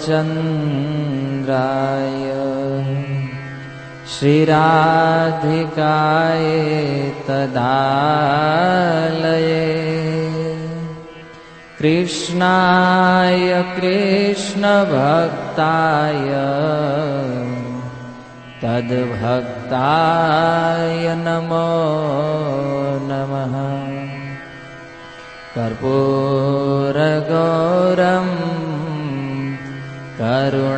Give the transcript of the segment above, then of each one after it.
चन्द्राय श्रीराधिकाय तदालये कृष्णाय कृष्णभक्ताय तद्भक्ताय नमो नमः। कर्पूरगौरं करुणावतारं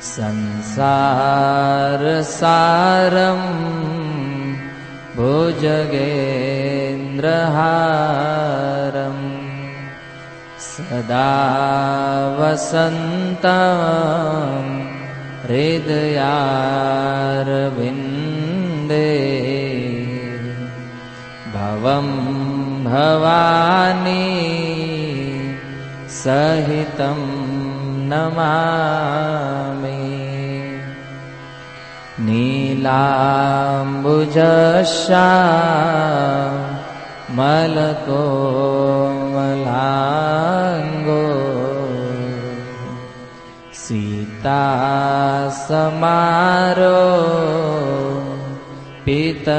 संसारसारं भुजगेन्द्रहारं सदा वसन्तं हृदयारविन्दे भवं भवानी सहितं नमामि। नीलाम्बुजश्यामलकोमलाङ्गो सीतासमारो पीतवामभागम्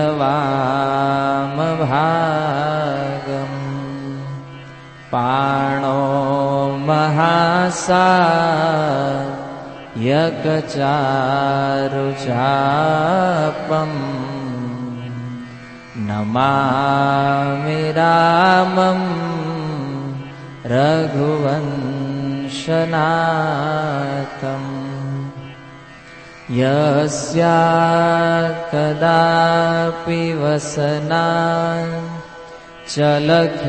पाणो महासायकचारुचापम् नमामि रामं रघुवंशनाथम् यस्या कदापि वसना चलखेलनोत्थ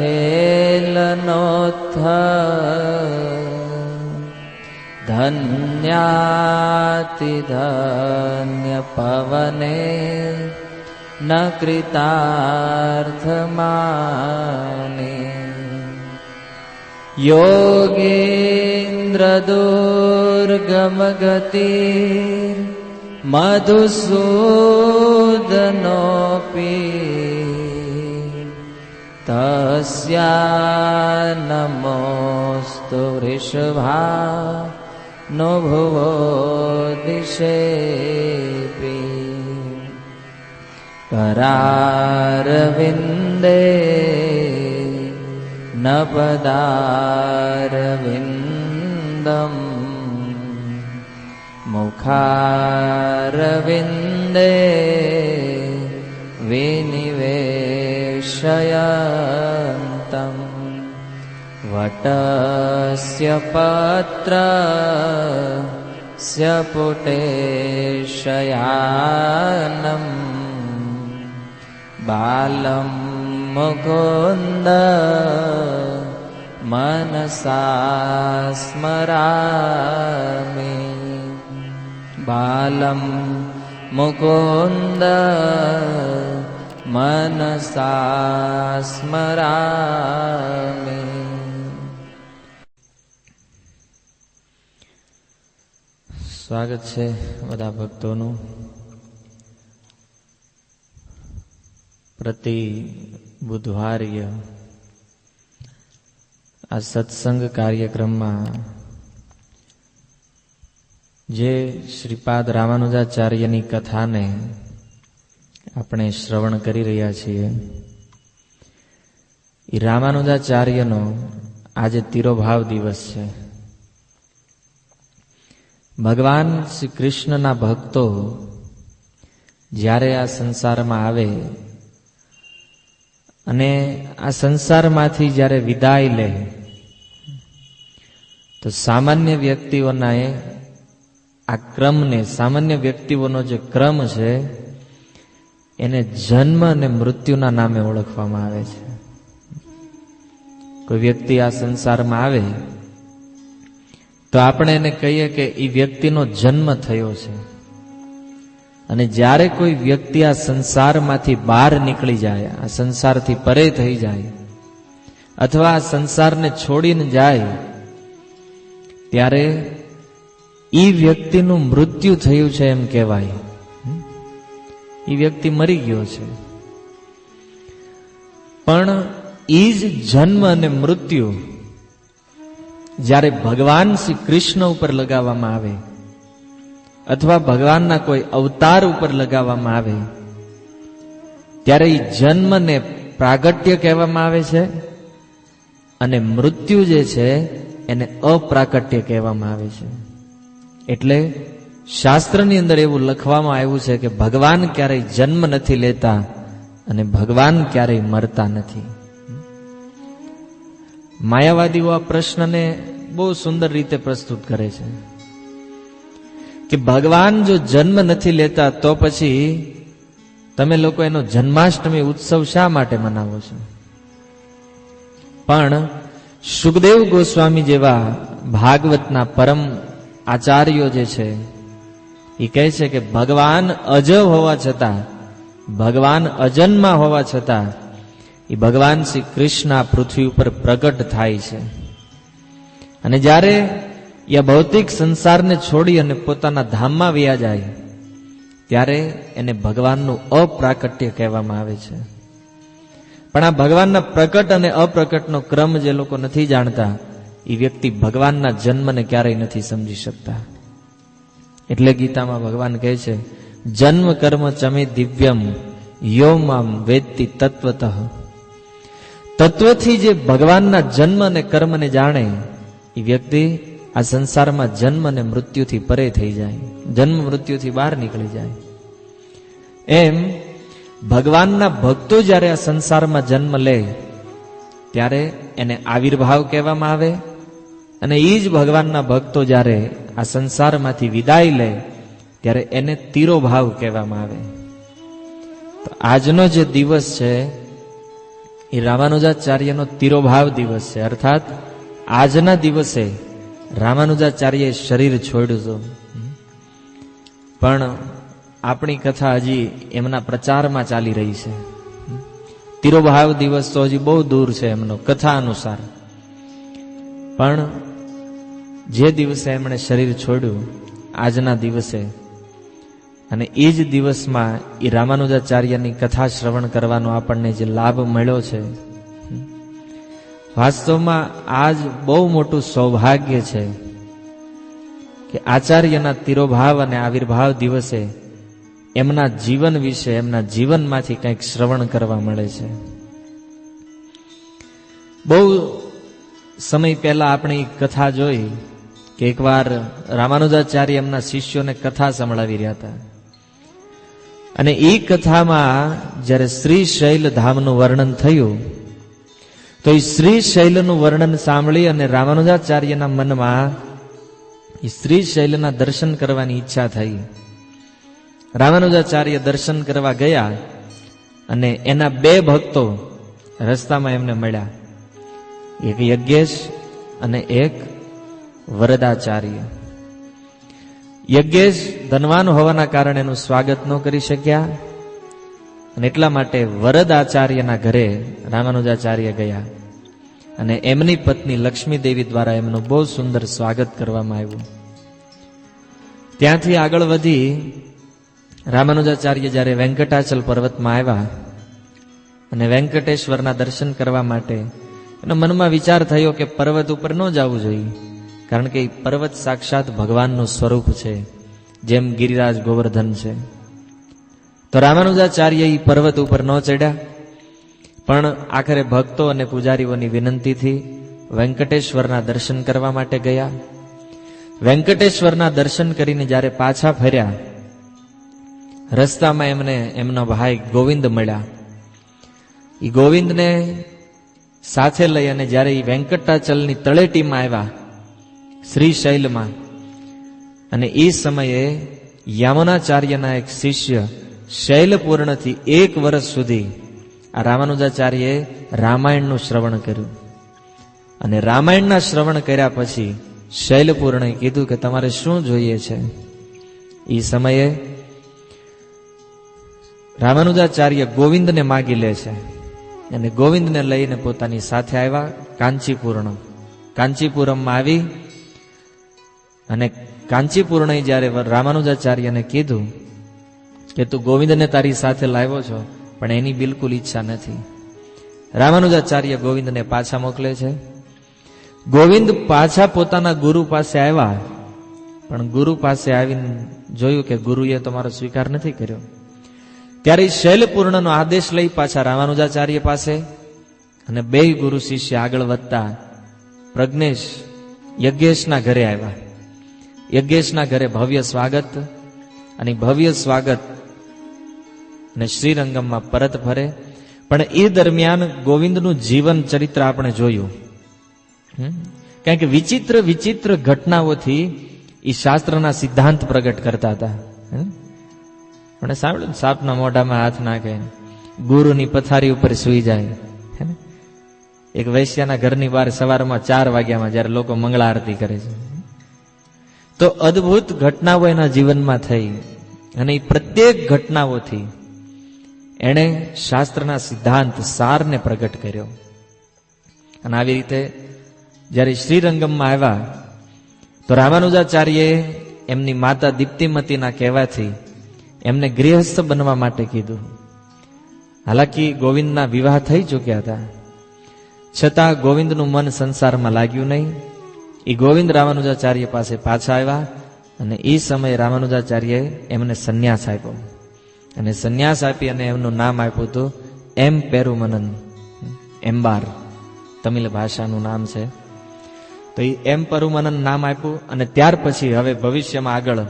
धन्यातिधन्यपवने न कृतार्थमाने योगीन्द्रदुर्गमगति मधुसूदनोऽपि तस्या नमोऽस्तु वृषभानो भुवो दिशेऽपि करारविन्दे न पदारविन्दम् मुखारविन्दे विनिवेशयन्तम् वटस्य पत्रस्य पुटे शयानम् बालं मुकुन्द मनसा स्मरामि बालं मुकुन्द मनसा स्मरामि। સ્વાગત છે બધા ભક્તોનું. પ્રતિ બુધવારે આ સત્સંગ કાર્યક્રમમાં જે શ્રીપાદ રામાનુજાચાર્યની કથાને આપણે શ્રવણ કરી રહ્યા છીએ, એ રામાનુજાચાર્યનો આજે તિરોભાવ દિવસ છે. ભગવાન શ્રી કૃષ્ણના ભક્તો જ્યારે આ સંસારમાં આવે અને આ સંસારમાંથી જ્યારે વિદાય લે તો સામાન્ય વ્યક્તિઓના આ ક્રમને, સામાન્ય વ્યક્તિઓનો જે ક્રમ છે એને જન્મ અને મૃત્યુના નામે ઓળખવામાં આવે છે. કોઈ વ્યક્તિ આ સંસારમાં આવે તો આપણે એને કહીએ કે એ વ્યક્તિનો જન્મ થયો છે. અને જ્યારે કોઈ વ્યક્તિ આ સંસારમાંથી બહાર નીકળી જાય, આ સંસારથી પરે થઈ જાય અથવા આ સંસારને છોડીને જાય, ત્યારે એ વ્યક્તિનું મૃત્યુ થયું છે એમ કહેવાય. એ વ્યક્તિ મરી ગયો છે. પણ એ જ જન્મ અને મૃત્યુ જ્યારે ભગવાન શ્રી કૃષ્ણ ઉપર લગાવવામાં આવે અથવા ભગવાનના કોઈ અવતાર ઉપર લગાવવામાં આવે ત્યારે એ જન્મને પ્રાગટ્ય કહેવામાં આવે છે અને મૃત્યુ જે છે એને અપ્રાકટ્ય કહેવામાં આવે છે. એટલે શાસ્ત્રની અંદર એવું લખવામાં આવ્યું છે કે ભગવાન ક્યારેય જન્મ નથી લેતા અને ભગવાન ક્યારેય મરતા નથી. માયાવાદીઓ આ પ્રશ્નને બહુ સુંદર રીતે પ્રસ્તુત કરે છે કે ભગવાન જો જન્મ નથી લેતા તો પછી તમે લોકો એનો જન્માષ્ટમી ઉત્સવ શા માટે મનાવો છો? પણ સુખદેવ ગોસ્વામી જેવા ભાગવતના પરમ આચાર્યો જે છે એ કહે છે કે ભગવાન અજવ હોવા છતાં, ભગવાન અજન્મા હોવા છતાં એ ભગવાન શ્રી કૃષ્ણ આ પૃથ્વી ઉપર પ્રગટ થાય છે અને જ્યારે એ ભૌતિક સંસારને છોડી અને પોતાના ધામમાં વયા જાય ત્યારે એને ભગવાનનું અપ્રાકટ્ય કહેવામાં આવે છે. પણ આ ભગવાનના પ્રકટ અને અપ્રકટનો ક્રમ જે લોકો નથી જાણતા એ વ્યક્તિ ભગવાનના જન્મને ક્યારેય નથી સમજી શકતા. એટલે ગીતામાં ભગવાન કહે છે, જન્મ કર્મ ચમે દિવ્યમ યો મામ વેત્તિ તત્વતઃ. તત્વથી જે ભગવાનના જન્મ અને કર્મને જાણે એ વ્યક્તિ આ સંસારમાં જન્મ અને મૃત્યુથી પરે થઈ જાય, જન્મ મૃત્યુથી બહાર નીકળી જાય. એમ ભગવાનના ભક્તો જ્યારે આ સંસારમાં જન્મ લે ત્યારે એને આવિર્ભાવ કહેવામાં આવે અને એ જ ભગવાનના ભક્તો જ્યારે આ સંસારમાંથી વિદાય લે ત્યારે એને તિરોભાવ કહેવામાં આવે. તો આજનો જે દિવસ છે એ રામાનુજાચાર્યનો તિરોભાવ દિવસ છે. અર્થાત આજના દિવસે રામાનુજાચાર્યએ શરીર છોડ્યું હતું, પણ આપણી કથા હજી એમના પ્રચારમાં ચાલી રહી છે. તિરોભાવ દિવસ તો હજી બહુ દૂર છે એમનો કથા અનુસાર, પણ જે દિવસે એમણે શરીર છોડ્યું આજના દિવસે અને એ જ દિવસમાં એ રામાનુજાચાર્યની કથા શ્રવણ કરવાનો આપણને જે લાભ મળ્યો છે, વાસ્તવમાં આજ બહુ મોટું સૌભાગ્ય છે કે આચાર્યના તિરોભાવ અને આવિર્ભાવ દિવસે એમના જીવન વિશે, એમના જીવનમાંથી કંઈક શ્રવણ કરવા મળે છે. બહુ સમય પહેલા આપણે કથા જોઈ કે એકવાર રામાનુજાચાર્ય એમના શિષ્યોને કથા સંભળાવી રહ્યા હતા અને એ કથામાં જ્યારે શ્રી શૈલ ધામનું વર્ણન થયું તો એ શ્રી શૈલનું વર્ણન સાંભળી અને રામાનુજાચાર્યના મનમાં એ શ્રી શૈલના દર્શન કરવાની ઈચ્છા થઈ. રામાનુજાચાર્ય દર્શન કરવા ગયા અને એના બે ભક્તો રસ્તામાં એમને મળ્યા, એક યજ્ઞેશ અને એક વરદાચાર્ય. યજ્ઞેશ ધનવાન હોવાના કારણે એનું સ્વાગત ન કરી શક્યા અને એટલા માટે વરદાચાર્યના ઘરે રામાનુજાચાર્ય ગયા અને એમની પત્ની લક્ષ્મી દેવી દ્વારા એમનું બહુ સુંદર સ્વાગત કરવામાં આવ્યું. ત્યાંથી આગળ વધી રામાનુજાચાર્ય જ્યારે વેંકટાચલ પર્વતમાં આવ્યા અને વેંકટેશ્વરના દર્શન કરવા માટે એના મનમાં વિચાર થયો કે પર્વત ઉપર ન જવું જોઈએ, કારણ કે એ પર્વત સાક્ષાત ભગવાનનું સ્વરૂપ છે, જેમ ગિરિરાજ ગોવર્ધન છે. તો રામાનુજાચાર્ય એ પર્વત ઉપર ન ચડ્યા, પણ આખરે ભક્તો અને પૂજારીઓની વિનંતીથી વેંકટેશ્વરના દર્શન કરવા માટે ગયા. વેંકટેશ્વરના દર્શન કરીને જ્યારે પાછા ફર્યા રસ્તામાં એમને એમનો ભાઈ ગોવિંદ મળ્યા. એ ગોવિંદને સાથે લઈ અને જ્યારે એ વેંકટાચલની તળેટીમાં આવ્યા શ્રી શૈલમાં, અને એ સમયે યામનાચાર્યના એક શિષ્ય શૈલપૂર્ણથી 1 વર્ષ સુધી આ રામાનુજાચાર્યએ રામાયણનું શ્રવણ કર્યું અને રામાયણના શ્રવણ કર્યા પછી શૈલપૂર્ણએ કીધું કે તમારે શું જોઈએ છે. એ સમયે રામાનુજાચાર્ય ગોવિંદને માગી લે છે અને ગોવિંદને લઈને પોતાની સાથે આવ્યા કાંચીપુરમમાં આવી અને કાંચીપુરણે જ્યારે રામાનુજાચાર્યને કીધું કે તું ગોવિંદને તારી સાથે લાવ્યો છો પણ એની બિલકુલ ઈચ્છા નથી, રામાનુજાચાર્ય ગોવિંદને પાછા મોકલે છે. ગોવિંદ પાછા પોતાના ગુરુ પાસે આવ્યા, પણ ગુરુ પાસે આવીને જોયું કે ગુરુએ તો મારો સ્વીકાર નથી કર્યો. ત્યારે શૈલપૂર્ણનો આદેશ લઈ પાછા રામાનુજાચાર્ય પાસે, અને બે ગુરુ શિષ્ય આગળ વધતા પ્રજ્ઞેશ યજ્ઞેશના ઘરે આવ્યા. યજ્ઞેશના ઘરે ભવ્ય સ્વાગત, અને ભવ્ય સ્વાગત અને શ્રીરંગમમાં પરત ફરે. પણ એ દરમિયાન ગોવિંદનું જીવન ચરિત્ર આપણે જોયું, કારણ કે વિચિત્ર વિચિત્ર ઘટનાઓથી એ શાસ્ત્રના સિદ્ધાંત પ્રગટ કરતા હતા. પણ સાંભળ્યું, સાપના મોઢામાં હાથ નાખે, ગુરુની પથારી ઉપર સુઈ જાય. એક વૈશ્યના ઘરની બહાર સવારમાં 4 વાગ્યામાં જયારે લોકો મંગળા આરતી કરે છે, તો અદ્ભુત ઘટનાઓ એના જીવનમાં થઈ, અને એ પ્રત્યેક ઘટનાઓથી એણે શાસ્ત્રના સિદ્ધાંત સારને પ્રગટ કર્યો. અને આવી રીતે જયારે શ્રીરંગમમાં આવ્યા તો રામાનુજાચાર્યએ એમની માતા દીપ્તિમતીના કહેવાથી એમને ગૃહસ્થ બનવા માટે કીધું. હાલાકી ગોવિંદના વિવાહ થઈ ચૂક્યા હતા, છતાં ગોવિંદનું મન સંસારમાં લાગ્યું નહીં. એ ગોવિંદ રામાનુજાચાર્ય પાસે પાછા આવ્યા, અને એ સમયે રામાનુજાચાર્યએ એમને સંન્યાસ આપ્યો, અને સંન્યાસ આપી અને એમનું નામ આપ્યું હતું એમ પેરુમનન, એમ્બાર તમિલ ભાષાનું નામ છે. તો એ એમ પેરુમનન નામ આપ્યું, અને ત્યાર પછી હવે ભવિષ્યમાં આગળ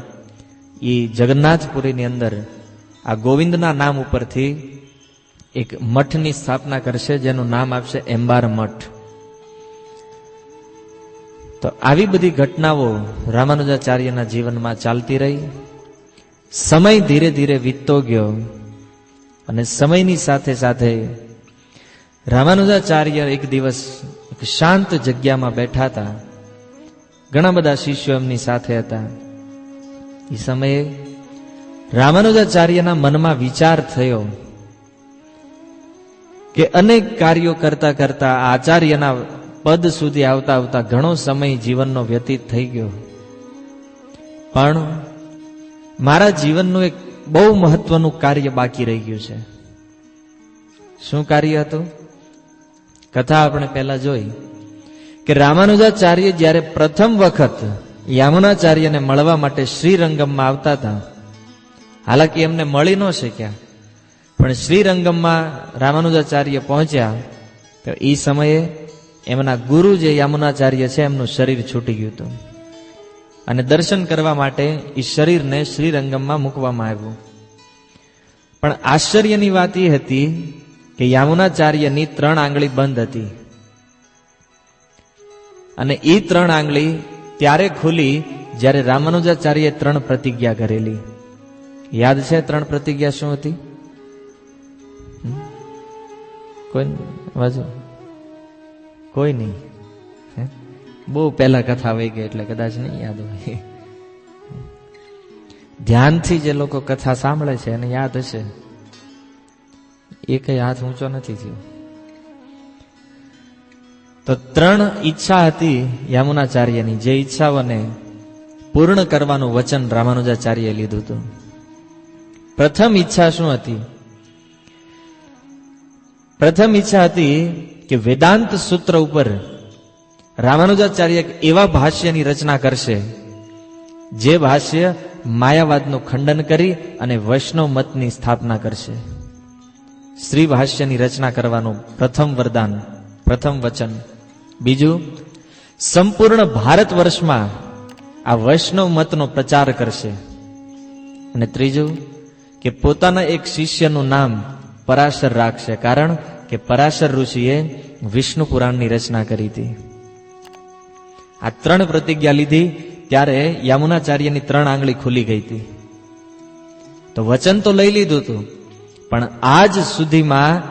એ જગન્નાથપુરીની અંદર આ ગોવિંદના નામ ઉપરથી એક મઠની સ્થાપના કરશે, જેનું નામ આપશે એમ્બાર મઠ. તો આવી બધી ઘટનાઓ રામાનુજાચાર્યના જીવનમાં ચાલતી રહી. સમય ધીરે ધીરે વીતતો ગયો, અને સમયની સાથે સાથે રામાનુજાચાર્ય એક દિવસ એક શાંત જગ્યામાં બેઠા હતા. ઘણા બધા શિષ્યો એમની સાથે હતા. એ સમયે રામાનુજાચાર્યના મનમાં વિચાર થયો કે અનેક કાર્યો કરતા કરતા આચાર્યના પદ સુધી આવતા આવતા ઘણો સમય જીવનનો વ્યતીત થઈ ગયો, પણ મારા જીવનનું એક બહુ મહત્વનું કાર્ય બાકી રહી ગયું છે. શું કાર્ય હતું? કથા આપણે પહેલા જોઈ કે રામાનુજાચાર્ય જ્યારે પ્રથમ વખત યામુનાચાર્યને મળવા માટે શ્રીરંગમમાં આવતા હતા, હાલાકી એમને મળી ન શક્યા, પણ શ્રીરંગમમાં રામાનુજાચાર્ય પહોંચ્યા તો એ સમયે એમના ગુરુ જે યામુનાચાર્ય છે એમનું શરીર છૂટી ગયું હતું, અને દર્શન કરવા માટે એ શરીરને શ્રીરંગમમાં મૂકવામાં આવ્યું. પણ આશ્ચર્યની વાત એ હતી કે યામુનાચાર્યની 3 આંગળી બંધ હતી, અને એ 3 આંગળી ત્યારે ખુલી જ્યારે રામાનુજાચાર્યએ 3 પ્રતિજ્ઞા કરેલી. યાદ છે 3 પ્રતિજ્ઞા શું હતી? કોઈ વાંચો? કોઈ નહીં. બહુ પહેલા કથા વહી ગઈ એટલે કદાચ નહીં યાદ હોય. ધ્યાનથી જે લોકો કથા સાંભળે છે એને યાદ હશે. એ કઈ હાથ ઊંચો નથી થયો. તો 3 ઈચ્છા હતી યામુનાચાર્યની, જે ઈચ્છાઓને પૂર્ણ કરવાનું વચન રામાનુજાચાર્યએ લીધું હતું. પ્રથમ ઈચ્છા શું હતી? પ્રથમ ઈચ્છા હતી કે વેદાંત સૂત્ર ઉપર રામાનુજાચાર્ય એવા ભાષ્યની રચના કરશે જે ભાષ્ય માયાવાદનું ખંડન કરી અને વૈષ્ણવ મતની સ્થાપના કરશે. શ્રી ભાષ્યની રચના કરવાનું પ્રથમ વરદાન, પ્રથમ વચન. બીજું, સંપૂર્ણ ભારત વર્ષમાં આ વૈષ્ણવ મતનો પ્રચાર કરશે. અને ત્રીજું, કે પોતાના એક શિષ્યનું નામ પરાશર રાખશે, કારણ કે પરાશર ઋષિએ વિષ્ણુ પુરાણની રચના કરી હતી. આ 3 પ્રતિજ્ઞા લીધી ત્યારે યામુનાચાર્યની 3 આંગળી ખુલી ગઈ હતી. તો વચન તો લઈ લીધું હતું, પણ આજ સુધીમાં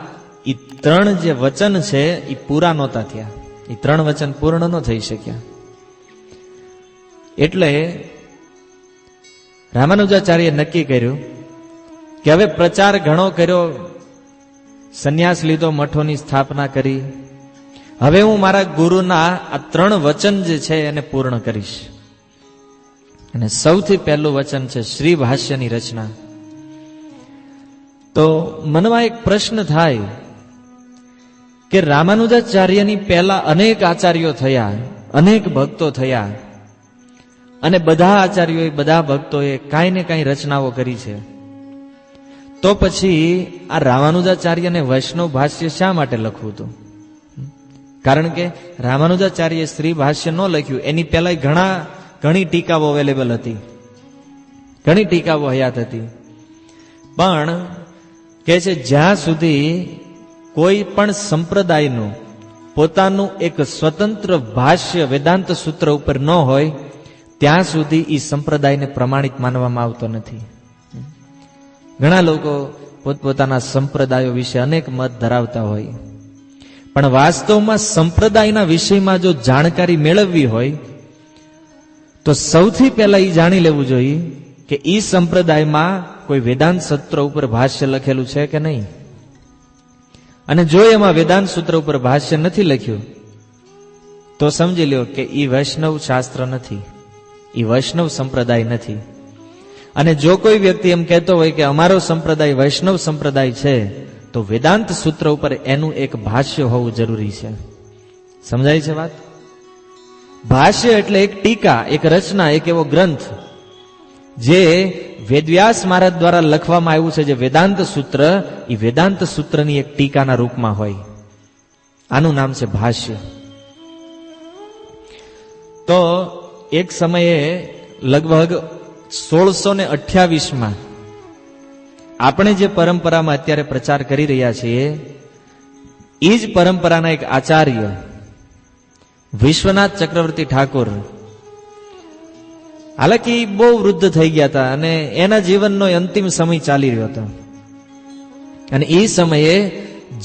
એ 3 જે વચન છે એ પૂરા નહોતા થયા. એ 3 વચન પૂર્ણ ન થઈ શક્યા. એટલે રામાનુજાચાર્યએ નક્કી કર્યું કે હવે પ્રચાર ઘણો કર્યો, સંન્યાસ લીધો, મઠોની સ્થાપના કરી, હવે હું મારા ગુરુના આ 3 વચન જે છે એને પૂર્ણ કરીશ. અને સૌથી પહેલું વચન છે શ્રી ભાષ્યની રચના. તો મનમાં એક પ્રશ્ન થાય કે રામાનુજાચાર્યની પહેલા અનેક આચાર્યો થયા, અનેક ભક્તો થયા, અને બધા આચાર્યોએ, બધા ભક્તોએ કાંઈ ને કાંઈ રચનાઓ કરી છે. તો પછી આ રામાનુજાચાર્યને વૈષ્ણવ ભાષ્ય શા માટે લખવું હતું? કારણ કે રામાનુજાચાર્ય શ્રી ભાષ્ય ન લખ્યું, એની પહેલા ઘણી ટીકાઓ અવેલેબલ હતી, ઘણી ટીકાઓ હયાત હતી. પણ કે છે જ્યાં સુધી કોઈ પણ સંપ્રદાયનું પોતાનું એક સ્વતંત્ર ભાષ્ય વેદાંત સૂત્ર ઉપર ન હોય ત્યાં સુધી એ સંપ્રદાયને પ્રમાણિત માનવામાં આવતો નથી. ઘણા લોકો પોતપોતાના સંપ્રદાયો વિશે અનેક મત ધરાવતા હોય, પણ વાસ્તવમાં સંપ્રદાયના વિષયમાં જો જાણકારી મેળવવી હોય તો સૌથી પહેલા એ જાણી લેવું જોઈએ કે એ સંપ્રદાયમાં કોઈ વેદાંત સૂત્ર ઉપર ભાષ્ય લખેલું છે કે નહીં. અને જો એમાં વેદાંત સૂત્ર ઉપર ભાષ્ય નથી લખ્યું તો સમજી લ્યો કે એ વૈષ્ણવ શાસ્ત્ર નથી, એ વૈષ્ણવ સંપ્રદાય નથી. અને જો કોઈ વ્યક્તિ એમ કહેતો હોય કે અમારો સંપ્રદાય વૈષ્ણવ સંપ્રદાય છે તો વેદાંત સૂત્ર ઉપર એનું એક ભાષ્ય હોવું જરૂરી છે. સમજાય છે વાત? ભાષ્ય એટલે એક ટીકા, એક રચના, એક એવો ગ્રંથ જે વેદવ્યાસ મહારાજ દ્વારા લખવામાં આવ્યું છે. જે વેદાંત સૂત્ર, એ વેદાંત સૂત્રની એક ટીકાના રૂપમાં હોય, આનું નામ છે ભાષ્ય. તો એક સમયે લગભગ 1628માં આપણે જે પરંપરામાં અત્યારે પ્રચાર કરી રહ્યા છીએ એ જ પરંપરાના એક આચાર્ય વિશ્વનાથ ચક્રવર્તી ઠાકોર, હાલાકી બહુ વૃદ્ધ થઈ ગયા હતા અને એના જીવનનો અંતિમ સમય ચાલી રહ્યો હતો. અને એ સમયે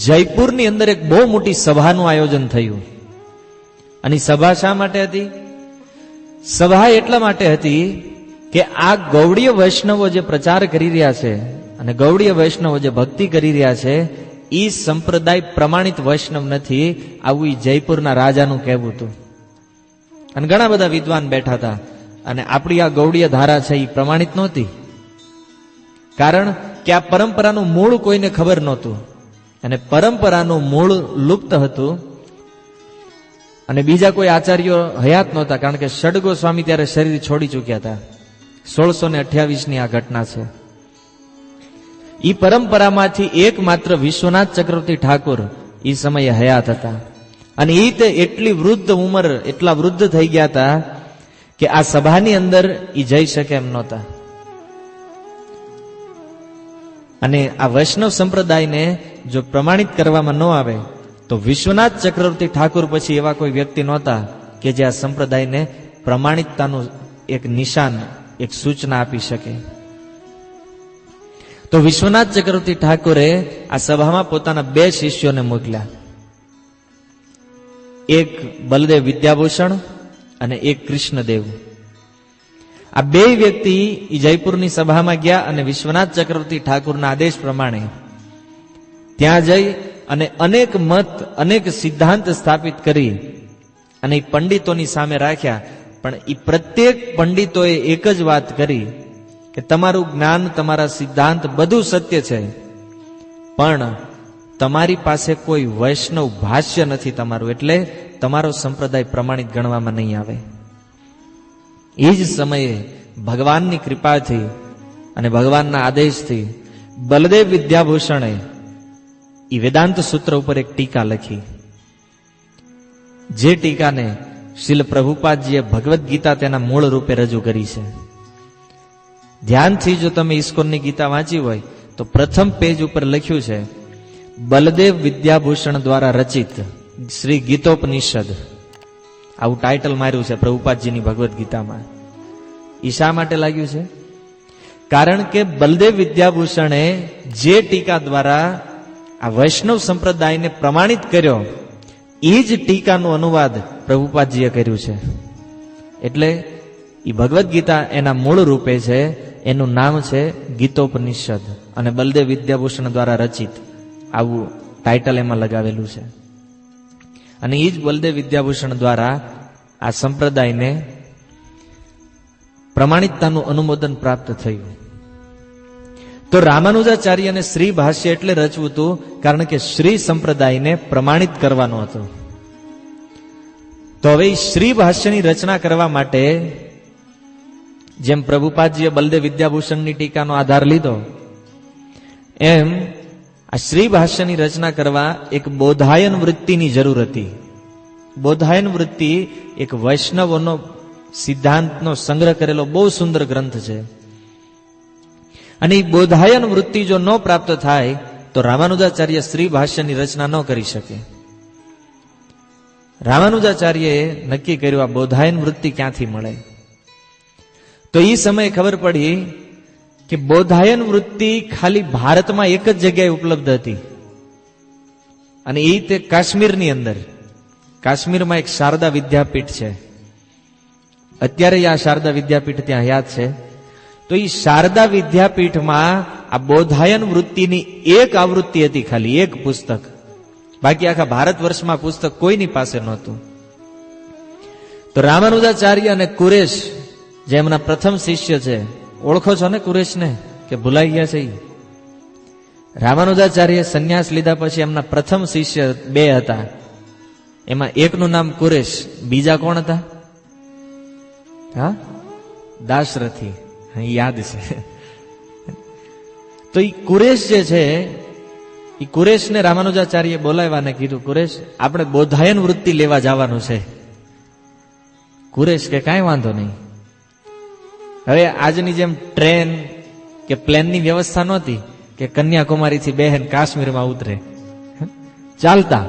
જયપુરની અંદર એક બહુ મોટી સભાનું આયોજન થયું. અને સભા શા માટે હતી? સભા એટલા માટે હતી કે આ ગૌડીય વૈષ્ણવો જે પ્રચાર કરી રહ્યા છે અને ગૌડીય વૈષ્ણવો જે ભક્તિ કરી રહ્યા છે એ સંપ્રદાય પ્રમાણિત વૈષ્ણવ નથી, આવું જયપુરના રાજાનું કહેવું હતું. અને ઘણા બધા વિદ્વાન બેઠા હતા. અને આપણી આ ગૌડીય ધારા છે એ પ્રમાણિત નહોતી, કારણ કે આ પરંપરાનું મૂળ કોઈને ખબર નહોતું અને પરંપરાનું મૂળ લુપ્ત હતું. અને બીજા કોઈ આચાર્યો હયાત નહોતા, કારણ કે ષડગો સ્વામી ત્યારે શરીર છોડી ચૂક્યા હતા. 1628ની આ ઘટના છે. એ પરંપરામાંથી એકમાત્ર વિશ્વનાથ ચક્રવર્તી ઠાકોર એ સમયે હયાત હતા. અને એ તે એટલી વૃદ્ધ ઉંમર, એટલા વૃદ્ધ થઈ ગયા હતા કે આ સભાની અંદર એ જઈ શકે એમ નહોતા. અને આ વૈષ્ણવ સંપ્રદાયને જો પ્રમાણિત કરવામાં ન આવે તો વિશ્વનાથ ચક્રવર્તી ઠાકોર પછી એવા કોઈ વ્યક્તિ નહોતા કે જે આ સંપ્રદાયને પ્રમાણિકતાનું એક નિશાન, એક સૂચના આપી શકે. તો વિશ્વનાથ ચક્રવર્તી ઠાકોરે આ સભામાં પોતાના 2 શિષ્યોને મોકલ્યા, એક બલદેવ વિદ્યાભૂષણ અને એક કૃષ્ણદેવ. આ 2 વ્યક્તિ જયપુરની સભામાં ગયા અને વિશ્વનાથ ચક્રવર્તી ઠાકુરના આદેશ પ્રમાણે ત્યાં જઈ અને અનેક મત, અનેક સિદ્ધાંત સ્થાપિત કરી અને એ પંડિતોની સામે રાખ્યા. પણ એ પ્રત્યેક પંડિતોએ એક જ વાત કરી કે તમારું જ્ઞાન, તમારા સિદ્ધાંત બધું સત્ય છે, પણ તમારી પાસે કોઈ વૈષ્ણવ ભાષ્ય નથી તમારું, એટલે તમારો સંપ્રદાય પ્રમાણિત ગણવામાં નહીં આવે. એ જ સમયે ભગવાનની કૃપાથી અને ભગવાનના આદેશથી બલદેવ વિદ્યાભૂષણે એ વેદાંત સૂત્ર ઉપર એક ટીકા લખી, જે ટીકાને શ્રીલ પ્રભુપાદજીએ ભગવદ્ ગીતા તેના મૂળ રૂપે રજૂ કરી છે. ધ્યાનથી જો તમે ઇસ્કોનની ગીતા વાંચી હોય તો પ્રથમ પેજ ઉપર લખ્યું છે બલદેવ વિદ્યાભૂષણ દ્વારા રચિત શ્રી ગીતોપનિષદ, આવું ટાઇટલ માર્યું છે પ્રભુપાદજીની ભગવદ્ ગીતામાં. એ શા માટે લાગ્યું છે? કારણ કે બલદેવ વિદ્યાભૂષણે જે ટીકા દ્વારા આ વૈષ્ણવ સંપ્રદાયને પ્રમાણિત કર્યો એ જ ટીકાનું અનુવાદ પ્રભુપાદજીએ કર્યું છે. એટલે એ ભગવદ્ ગીતા એના મૂળ રૂપે છે, એનું નામ છે ગીતોપનિષદ અને બલદેવ વિદ્યાભૂષણ દ્વારા રચિત, આવું ટાઇટલ એમાં લગાવેલું છે. અને એ જ બલદેવ વિદ્યાભૂષણ દ્વારા આ સંપ્રદાયને પ્રમાણિકતાનું અનુમોદન પ્રાપ્ત થયું. તો રામાનુજાચાર્યને શ્રી ભાષ્ય એટલે રચવું હતું કારણ કે શ્રી સંપ્રદાયને પ્રમાણિત કરવાનો હતો. તો હવે શ્રી ભાષ્યની રચના કરવા માટે જેમ પ્રભુપાદજીએ બલદેવ વિદ્યાભૂષણની ટીકાનો આધાર લીધો, એમ આ શ્રી ભાષ્યની રચના કરવા એક બોધાયન વૃત્તિની જરૂર હતી. બોધાયન વૃત્તિ એક વૈષ્ણવોનો સિદ્ધાંતનો સંગ્રહ કરેલો બહુ સુંદર ગ્રંથ છે. અને એ બોધાયન વૃત્તિ જો ન પ્રાપ્ત થાય તો રામાનુજાચાર્ય શ્રી ભાષ્યની રચના ન કરી શકે. રામાનુજાચાર્યએ નક્કી કર્યું આ બોધાયન વૃત્તિ ક્યાંથી મળે. તો એ સમયે ખબર પડી કે બોધાયન વૃત્તિ ખાલી ભારતમાં એક જ જગ્યાએ ઉપલબ્ધ હતી, અને એ તે કાશ્મીરની અંદર. કાશ્મીરમાં એક શારદા વિદ્યાપીઠ છે. અત્યારે આ શારદા વિદ્યાપીઠ ત્યાં હયાત છે. તો એ શારદા વિદ્યાપીઠમાં આ બોધાયન વૃત્તિની એક આવૃત્તિ હતી, ખાલી એક પુસ્તક. બાકી આખા ભારત વર્ષમાં પુસ્તક કોઈની પાસે નહોતું. તો રામાનુજાચાર્ય અને કુરેશ જે એમના પ્રથમ શિષ્ય છે, ઓળખો છો ને કુરેશને કે ભૂલાઈ ગયા છે? રામાનુજાચાર્ય સંન્યાસ લીધા પછી એમના પ્રથમ શિષ્ય બે હતા. એમાં એકનું નામ કુરેશ, બીજા કોણ હતા? હા, દાશરથી. યાદ છે. તો એ કુરેશ જે છે, એ કુરેશને રામાનુજાચાર્ય બોલાવ્યા ને કીધું, કુરેશ આપણે બોધાયન વૃત્તિ લેવા જવાનું છે. કુરેશ કે કાંઈ વાંધો નહીં. હવે આજની જેમ ટ્રેન કે પ્લેનની વ્યવસ્થા નહોતી કે કન્યાકુમારીથી બહેન કાશ્મીરમાં ઉતરે. ચાલતા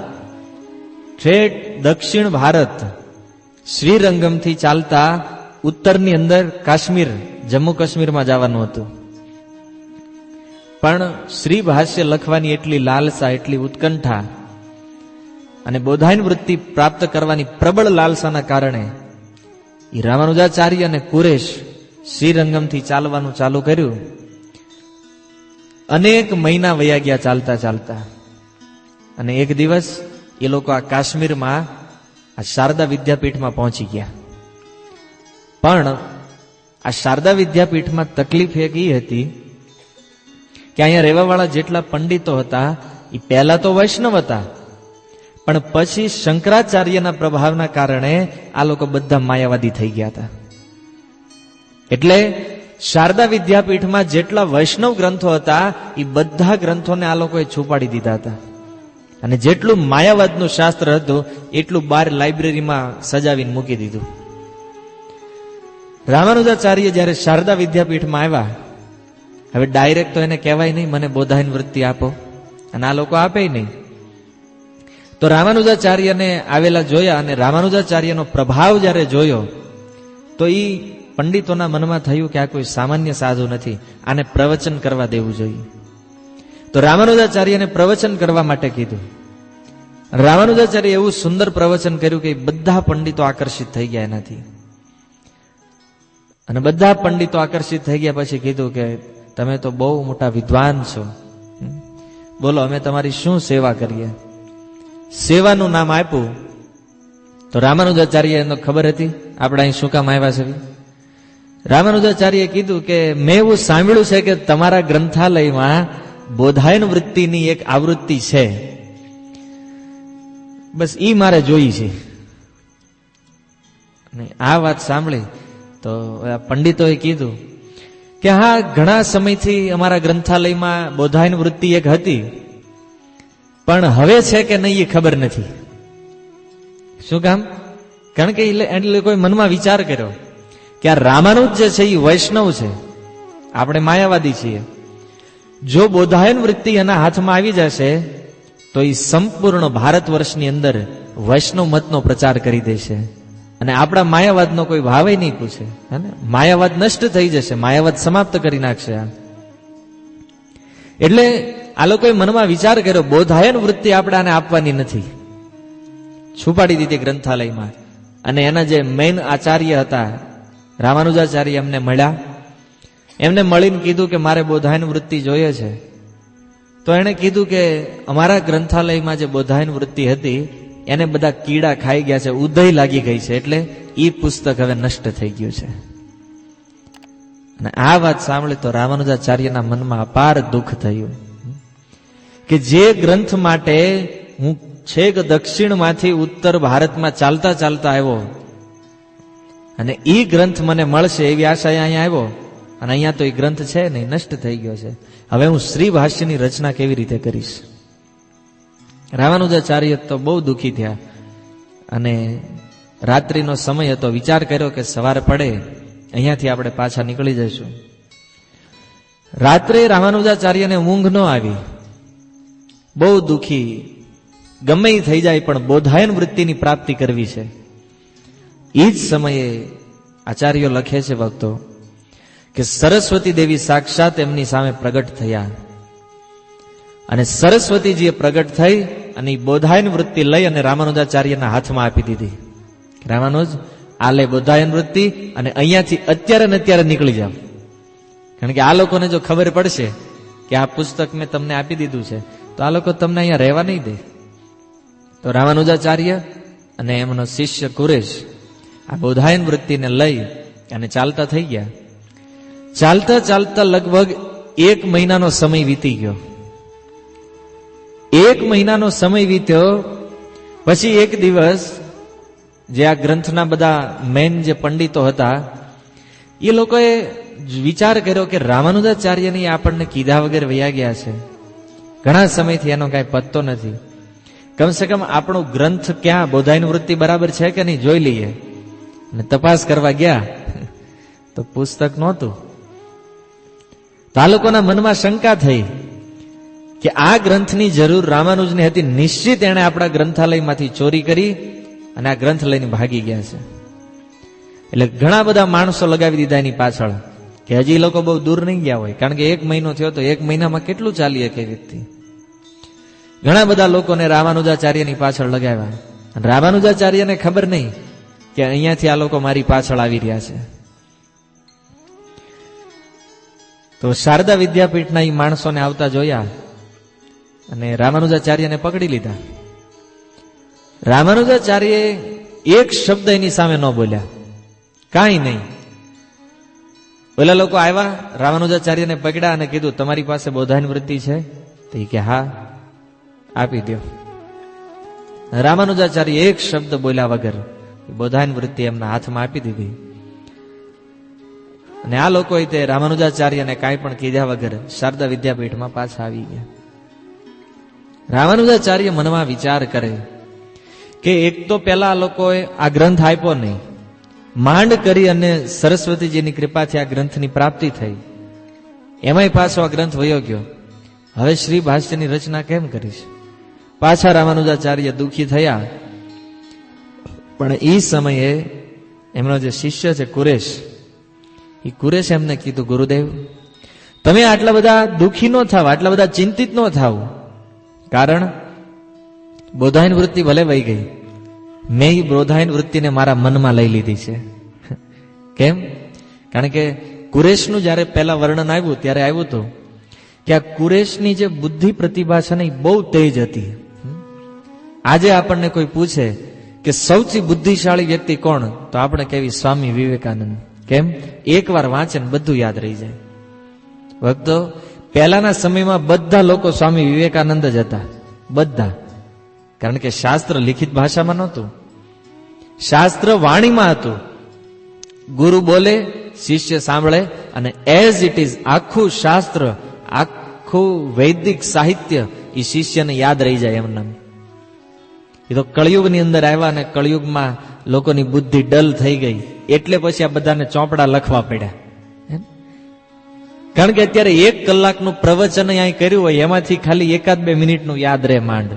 ઠેઠ દક્ષિણ ભારત શ્રીરંગમથી ચાલતા ઉત્તરની અંદર કાશ્મીર, જમ્મુ કાશ્મીરમાં જવાનું હતું. પણ શ્રી ભાષ્ય લખવાની એટલી લાલસા, એટલી ઉત્કંઠા અને બોધાયન વૃત્તિ પ્રાપ્ત કરવાની પ્રબળ લાલસાના કારણે એ રામાનુજાચાર્ય અને કુરેશ શ્રીરંગમથી ચાલવાનું ચાલુ કર્યું. અનેક મહિના વયા ગયા ચાલતા ચાલતા, અને એક દિવસ એ લોકો આ કાશ્મીરમાં આ શારદા વિદ્યાપીઠમાં પહોંચી ગયા. પણ આ શારદા વિદ્યાપીઠમાં તકલીફ એક એ હતી કે અહીંયા રહેવાવાળા જેટલા પંડિતો હતા એ પહેલા તો વૈષ્ણવ હતા, પણ પછી શંકરાચાર્યના પ્રભાવના કારણે આ લોકો બધા માયાવાદી થઈ ગયા હતા. એટલે શારદા વિદ્યાપીઠમાં જેટલા વૈષ્ણવ ગ્રંથો હતા એ બધા ગ્રંથોને આ લોકોએ છુપાડી દીધા હતા, અને જેટલું માયાવાદનું શાસ્ત્ર હતું એટલું બહાર લાઇબ્રેરીમાં સજાવીને મૂકી દીધું. રામાનુજાચાર્ય જયારે શારદા વિદ્યાપીઠમાં આવ્યા, હવે ડાયરેક્ટ તો એને કહેવાય નહીં મને બોધાયન વૃત્તિ આપો, અને આ લોકો આપે નહીં. તો રામાનુજાચાર્યને આવેલા જોયા, અને રામાનુજાચાર્યનો પ્રભાવ જયારે જોયો તો એ પંડિતોના મનમાં થયું કે આ કોઈ સામાન્ય સાધુ નથી, આને પ્રવચન કરવા દેવું જોઈએ. તો રામાનુજાચાર્યને પ્રવચન કરવા માટે કીધું. રામાનુજાચાર્ય એવું સુંદર પ્રવચન કર્યું કે બધા પંડિતો આકર્ષિત થઈ ગયા એનાથી. અને બધા પંડિતો આકર્ષિત થઈ ગયા પછી કીધું કે તમે તો બહુ મોટા વિદ્વાન છો, બોલો અમે તમારી શું સેવા કરીએ. સેવાનું નામ આપ્યું. તો રામાનુજાચાર્ય એનો ખબર હતી આપણે અહીં શું કામ આવ્યા છે. રામાનુજાચાર્યએ કીધું કે મેં એવું સાંભળ્યું છે કે તમારા ગ્રંથાલયમાં બોધાયન વૃત્તિની એક આવૃત્તિ છે, બસ ઈ મારે જોઈ છે. આ વાત સાંભળી તો પંડિતોએ કીધું કે હા, ઘણા સમયથી અમારા ગ્રંથાલયમાં બોધાયન વૃત્તિ એક હતી, પણ હવે છે કે નહીં એ ખબર નથી. શું કામ? કારણ કે એટલે કોઈ મનમાં વિચાર કર્યો કે આ રામાનુજ જે છે એ વૈષ્ણવ છે, આપણે માયાવાદી છીએ. જો બોધાયન વૃત્તિ એના હાથમાં આવી જશે તો એ સંપૂર્ણ ભારત વર્ષની અંદર વૈષ્ણવ મતનો પ્રચાર કરી દેશે, અને આપણા માયાવાદનો કોઈ ભાવે નહીં પૂછે. માયાવાદ નષ્ટ થઈ જશે, માયાવાદ સમાપ્ત કરી નાખશે. એટલે આ લોકોએ મનમાં વિચાર કર્યો બોધાયન વૃત્તિ આપણે આને આપવાની નથી, છુપાડી દીધી ગ્રંથાલયમાં. અને એના જે મેઇન આચાર્ય હતા રામાનુજાચાર્ય એમને મળ્યા. એમને મળીને કીધું કે મારે બોધાયન વૃત્તિ જોઈએ છે. તો એણે કીધું કે અમારા ગ્રંથાલયમાં જે બોધાયન વૃત્તિ હતી એને બધા કીડા ખાઈ ગયા છે, ઉધઈ લાગી ગઈ છે, એટલે એ પુસ્તક હવે નષ્ટ થઈ ગયું છે. અને આ વાત સાંભળી તો રામાનુજાચાર્યના મનમાં અપાર દુઃખ થયું કે જે ગ્રંથ માટે હું છેક દક્ષિણમાંથી ઉત્તર ભારતમાં ચાલતા ચાલતા આવ્યો અને ઈ ગ્રંથ મને મળશે એવી આશા અહીંયા આવ્યો, અને અહીંયા તો એ ગ્રંથ છે નહીં, નષ્ટ થઈ ગયો છે. હવે હું શ્રી ભાષ્યની રચના કેવી રીતે કરીશ? રામાનુજાચાર્ય તો બહુ દુઃખી થયા અને રાત્રિનો સમય હતો. વિચાર કર્યો કે સવાર પડે અહીંયાથી આપણે પાછા નીકળી જઈશું. રાત્રે રામાનુજાચાર્યને ઊંઘ ન આવી, બહુ દુઃખી, ગમે એ થઈ જાય પણ બોધાયન વૃત્તિની પ્રાપ્તિ કરવી છે. એ જ સમયે આચાર્યો લખે છે ભક્તો કે સરસ્વતી દેવી સાક્ષાત એમની સામે પ્રગટ થયા અને સરસ્વતીજીએ પ્રગટ થઈ અને બોધાયન વૃત્તિ લઈ અને રામાનુજાચાર્યના હાથમાં આપી દીધી. રામાનુજ, આ લે બોધાયન વૃત્તિ અને અહીંયાથી અત્યારે ને અત્યારે નીકળી જાવ, કારણ કે આ લોકોને જો ખબર પડશે કે આ પુસ્તક મેં તમને આપી દીધું છે તો આ લોકો તમને અહીંયા રહેવા નહીં દે. તો રામાનુજાચાર્ય અને એમનો શિષ્ય કુરેશ આ બોધાયન વૃત્તિને લઈ અને ચાલતા થઈ ગયા. ચાલતા ચાલતા લગભગ 1 મહિનાનો સમય વીતી ગયો. 1 મહિનાનો સમય વીત્યો પછી એક દિવસ જે આ ગ્રંથના બધા મેન જે પંડિતો હતા એ લોકોએ વિચાર કર્યો કે રામાનુજાચાર્યની આપણને કીધા વગર વયા ગયા છે, ઘણા સમયથી એનો કાંઈ પત્તો નથી, કમસે કમ આપણો ગ્રંથ ક્યાં બોધાયન વૃત્તિ બરાબર છે કે નહીં જોઈ લઈએ. અને તપાસ કરવા ગયા તો પુસ્તક નહોતું. તો આ લોકોના મનમાં શંકા થઈ કે આ ગ્રંથની જરૂર રામાનુજને હતી, નિશ્ચિત એણે આપણા ગ્રંથાલયમાંથી ચોરી કરી અને આ ગ્રંથ લઈને ભાગી ગયા છે. એટલે ઘણા બધા માણસો લગાવી દીધા એની પાછળ કે હજી લોકો બહુ દૂર નહીં ગયા હોય, કારણ કે 1 મહિનો થયો તો 1 મહિનામાં કેટલું ચાલી શકે વ્યક્તિ. ઘણા બધા લોકોને રામાનુજાચાર્યની પાછળ લગાવ્યા અને રામાનુજાચાર્યને ખબર નહીં કે અહીંયાથી આ લોકો મારી પાછળ આવી રહ્યા છે. તો શારદા વિદ્યાપીઠના એ માણસોને આવતા જોયા અને રામાનુજાચાર્યને પકડી લીધા. રામાનુજાચાર્યએ એક શબ્દ એની સામે ન બોલ્યા, કાંઈ નહીં. ઓલા લોકો આવ્યા, રામાનુજાચાર્યને પકડ્યા અને કીધું તમારી પાસે બોધાયન વૃત્તિ છે? તો એ કે હા, આપી દો. રામાનુજાચાર્ય એક શબ્દ બોલ્યા વગર બોધાયન વૃત્તિ એમના હાથમાં આપી દીધી. અને આ લોકોએ તે રામાનુજાચાર્યને કાંઈ પણ કીધા વગર શારદા વિદ્યાપીઠમાં પાછા આવી ગયા. રામાનુજાચાર્ય મનમાં વિચાર કરે કે એક તો પેલા આ લોકોએ આ ગ્રંથ આપ્યો નહીં, માંડ કરી અને સરસ્વતીજીની કૃપાથી આ ગ્રંથની પ્રાપ્તિ થઈ, એમાંય પાછો આ ગ્રંથ વયો ગયો. હવે શ્રી ભાષ્યની રચના કેમ કરીશ? પાછા રામાનુજાચાર્ય દુઃખી થયા. પણ એ સમયે એમનો જે શિષ્ય છે કુરેશ, એ કુરેશ એમને કીધું, ગુરુદેવ તમે આટલા બધા દુઃખી ન થાવ, આટલા બધા ચિંતિત ન થાવ, કારણ બોધાયન વૃત્તિ ભલે વહી ગઈ, મેં એ બોધાયન વૃત્તિને મારા મનમાં લઈ લીધી છે. કેમ? કારણ કે કુરેશનું જયારે પહેલા વર્ણન આવ્યું ત્યારે આવ્યું હતું કે આ કુરેશની જે બુદ્ધિ પ્રતિભા છે ને એ બહુ તેજ હતી. આજે આપણને કોઈ પૂછે કે સૌથી બુદ્ધિશાળી વ્યક્તિ કોણ, તો આપણે કહેવી સ્વામી વિવેકાનંદ. કેમ? એકવાર વાંચે ને બધું યાદ રહી જાય. ભક્તો, પહેલાના સમયમાં બધા લોકો સ્વામી વિવેકાનંદ જ હતા, બધા. કારણ કે શાસ્ત્ર લિખિત ભાષામાં નહોતું, શાસ્ત્ર વાણીમાં હતું. ગુરુ બોલે, શિષ્ય સાંભળે, અને એઝ ઇટ ઇઝ આખું શાસ્ત્ર, આખું વૈદિક સાહિત્ય એ શિષ્યને યાદ રહી જાય એમના. એ તો કળિયુગની અંદર આવ્યા અને કળિયુગમાં લોકોની બુદ્ધિ ડલ થઈ ગઈ, એટલે પછી આ બધાને ચોપડા લખવા પડ્યા. કારણ કે અત્યારે 1 કલાકનું પ્રવચન અહીં કર્યું હોય એમાંથી ખાલી 1-2 મિનિટનું યાદ રહે માંડ.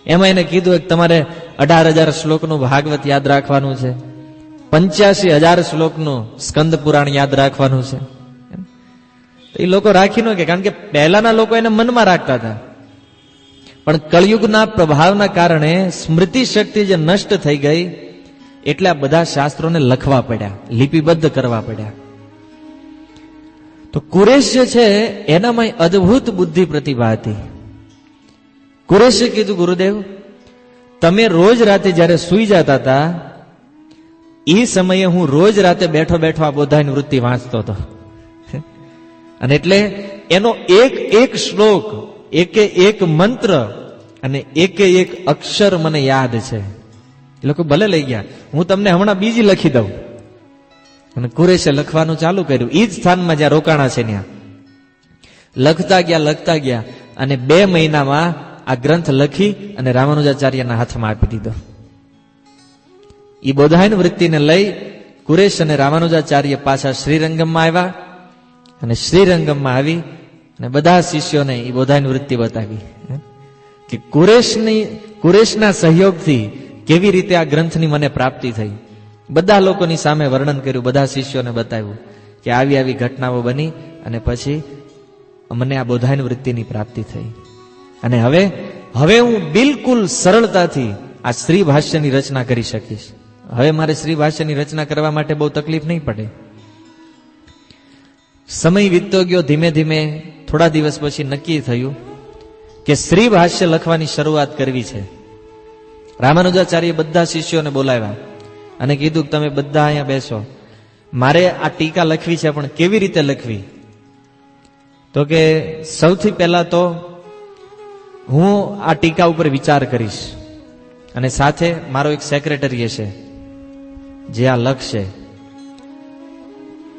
એમાં એને કીધું કે તમારે 18,000 શ્લોકનું ભાગવત યાદ રાખવાનું છે, 85,000 શ્લોકનું સ્કંદ પુરાણ યાદ રાખવાનું છે. એ લોકો રાખી ન કે, કારણ કે પહેલાના લોકો એને મનમાં રાખતા હતા. પણ કળિયુગના પ્રભાવના કારણે સ્મૃતિ શક્તિ જે નષ્ટ થઈ ગઈ, એટલે આ બધા શાસ્ત્રોને લખવા પડ્યા, લિપિબદ્ધ કરવા પડ્યા. તો કુરેશ જે છે એનામાં અદ્ભુત બુદ્ધિ પ્રતિભા હતી. કુરેશે કીધું, ગુરુદેવ તમે રોજ રાતે જયારે સુઈ જતા હતા એ સમયે હું રોજ રાતે બેઠો બેઠો આ બોધાયન વૃત્તિ વાંચતો હતો. અને એટલે એનો એક એક શ્લોક, એકે એક મંત્ર અને એકે એક અક્ષર મને યાદ છે. એ લોકો ભલે લઈ ગયા, હું તમને હમણાં બીજી લખી દઉં. અને કુરેશે લખવાનું ચાલુ કર્યું, એ જ સ્થાનમાં જ્યાં રોકાણા છે ત્યાં લખતા ગયા અને 2 મહિનામાં આ ગ્રંથ લખી અને રામાનુજાચાર્યના હાથમાં આપી દીધો. એ બોધાયન વૃત્તિને લઈ કુરેશ અને રામાનુજાચાર્ય પાછા શ્રીરંગમમાં આવ્યા અને શ્રીરંગમમાં આવી અને બધા શિષ્યોને એ બોધાયન વૃત્તિ બતાવી કે કુરેશના સહયોગથી કેવી રીતે આ ગ્રંથની મને પ્રાપ્તિ થઈ. બધા લોકોની સામે વર્ણન કર્યું, બધા શિષ્યોને બતાવ્યું કે આવી આવી ઘટનાઓ બની અને પછી મને આ બોધાયન વૃત્તિની પ્રાપ્તિ થઈ. અને હવે હું બિલકુલ સરળતાથી આ શ્રી ભાષ્યની રચના કરી શકીશ. હવે મારે શ્રી ભાષ્યની રચના કરવા માટે બહુ તકલીફ નહીં પડે. સમય વીતતો ગયો, ધીમે ધીમે થોડા દિવસ પછી નક્કી થયું કે શ્રી ભાષ્ય લખવાની શરૂઆત કરવી છે. રામાનુજાચાર્ય બધા શિષ્યોને બોલાવ્યા અને કીધું કે તમે બધા અહીંયા બેસો, મારે આ ટીકા લખવી છે, પણ કેવી રીતે લખવી? તો કે સૌથી પહેલા તો હું આ ટીકા ઉપર વિચાર કરીશ અને સાથે મારો એક સેક્રેટરી હશે જે આ લખશે.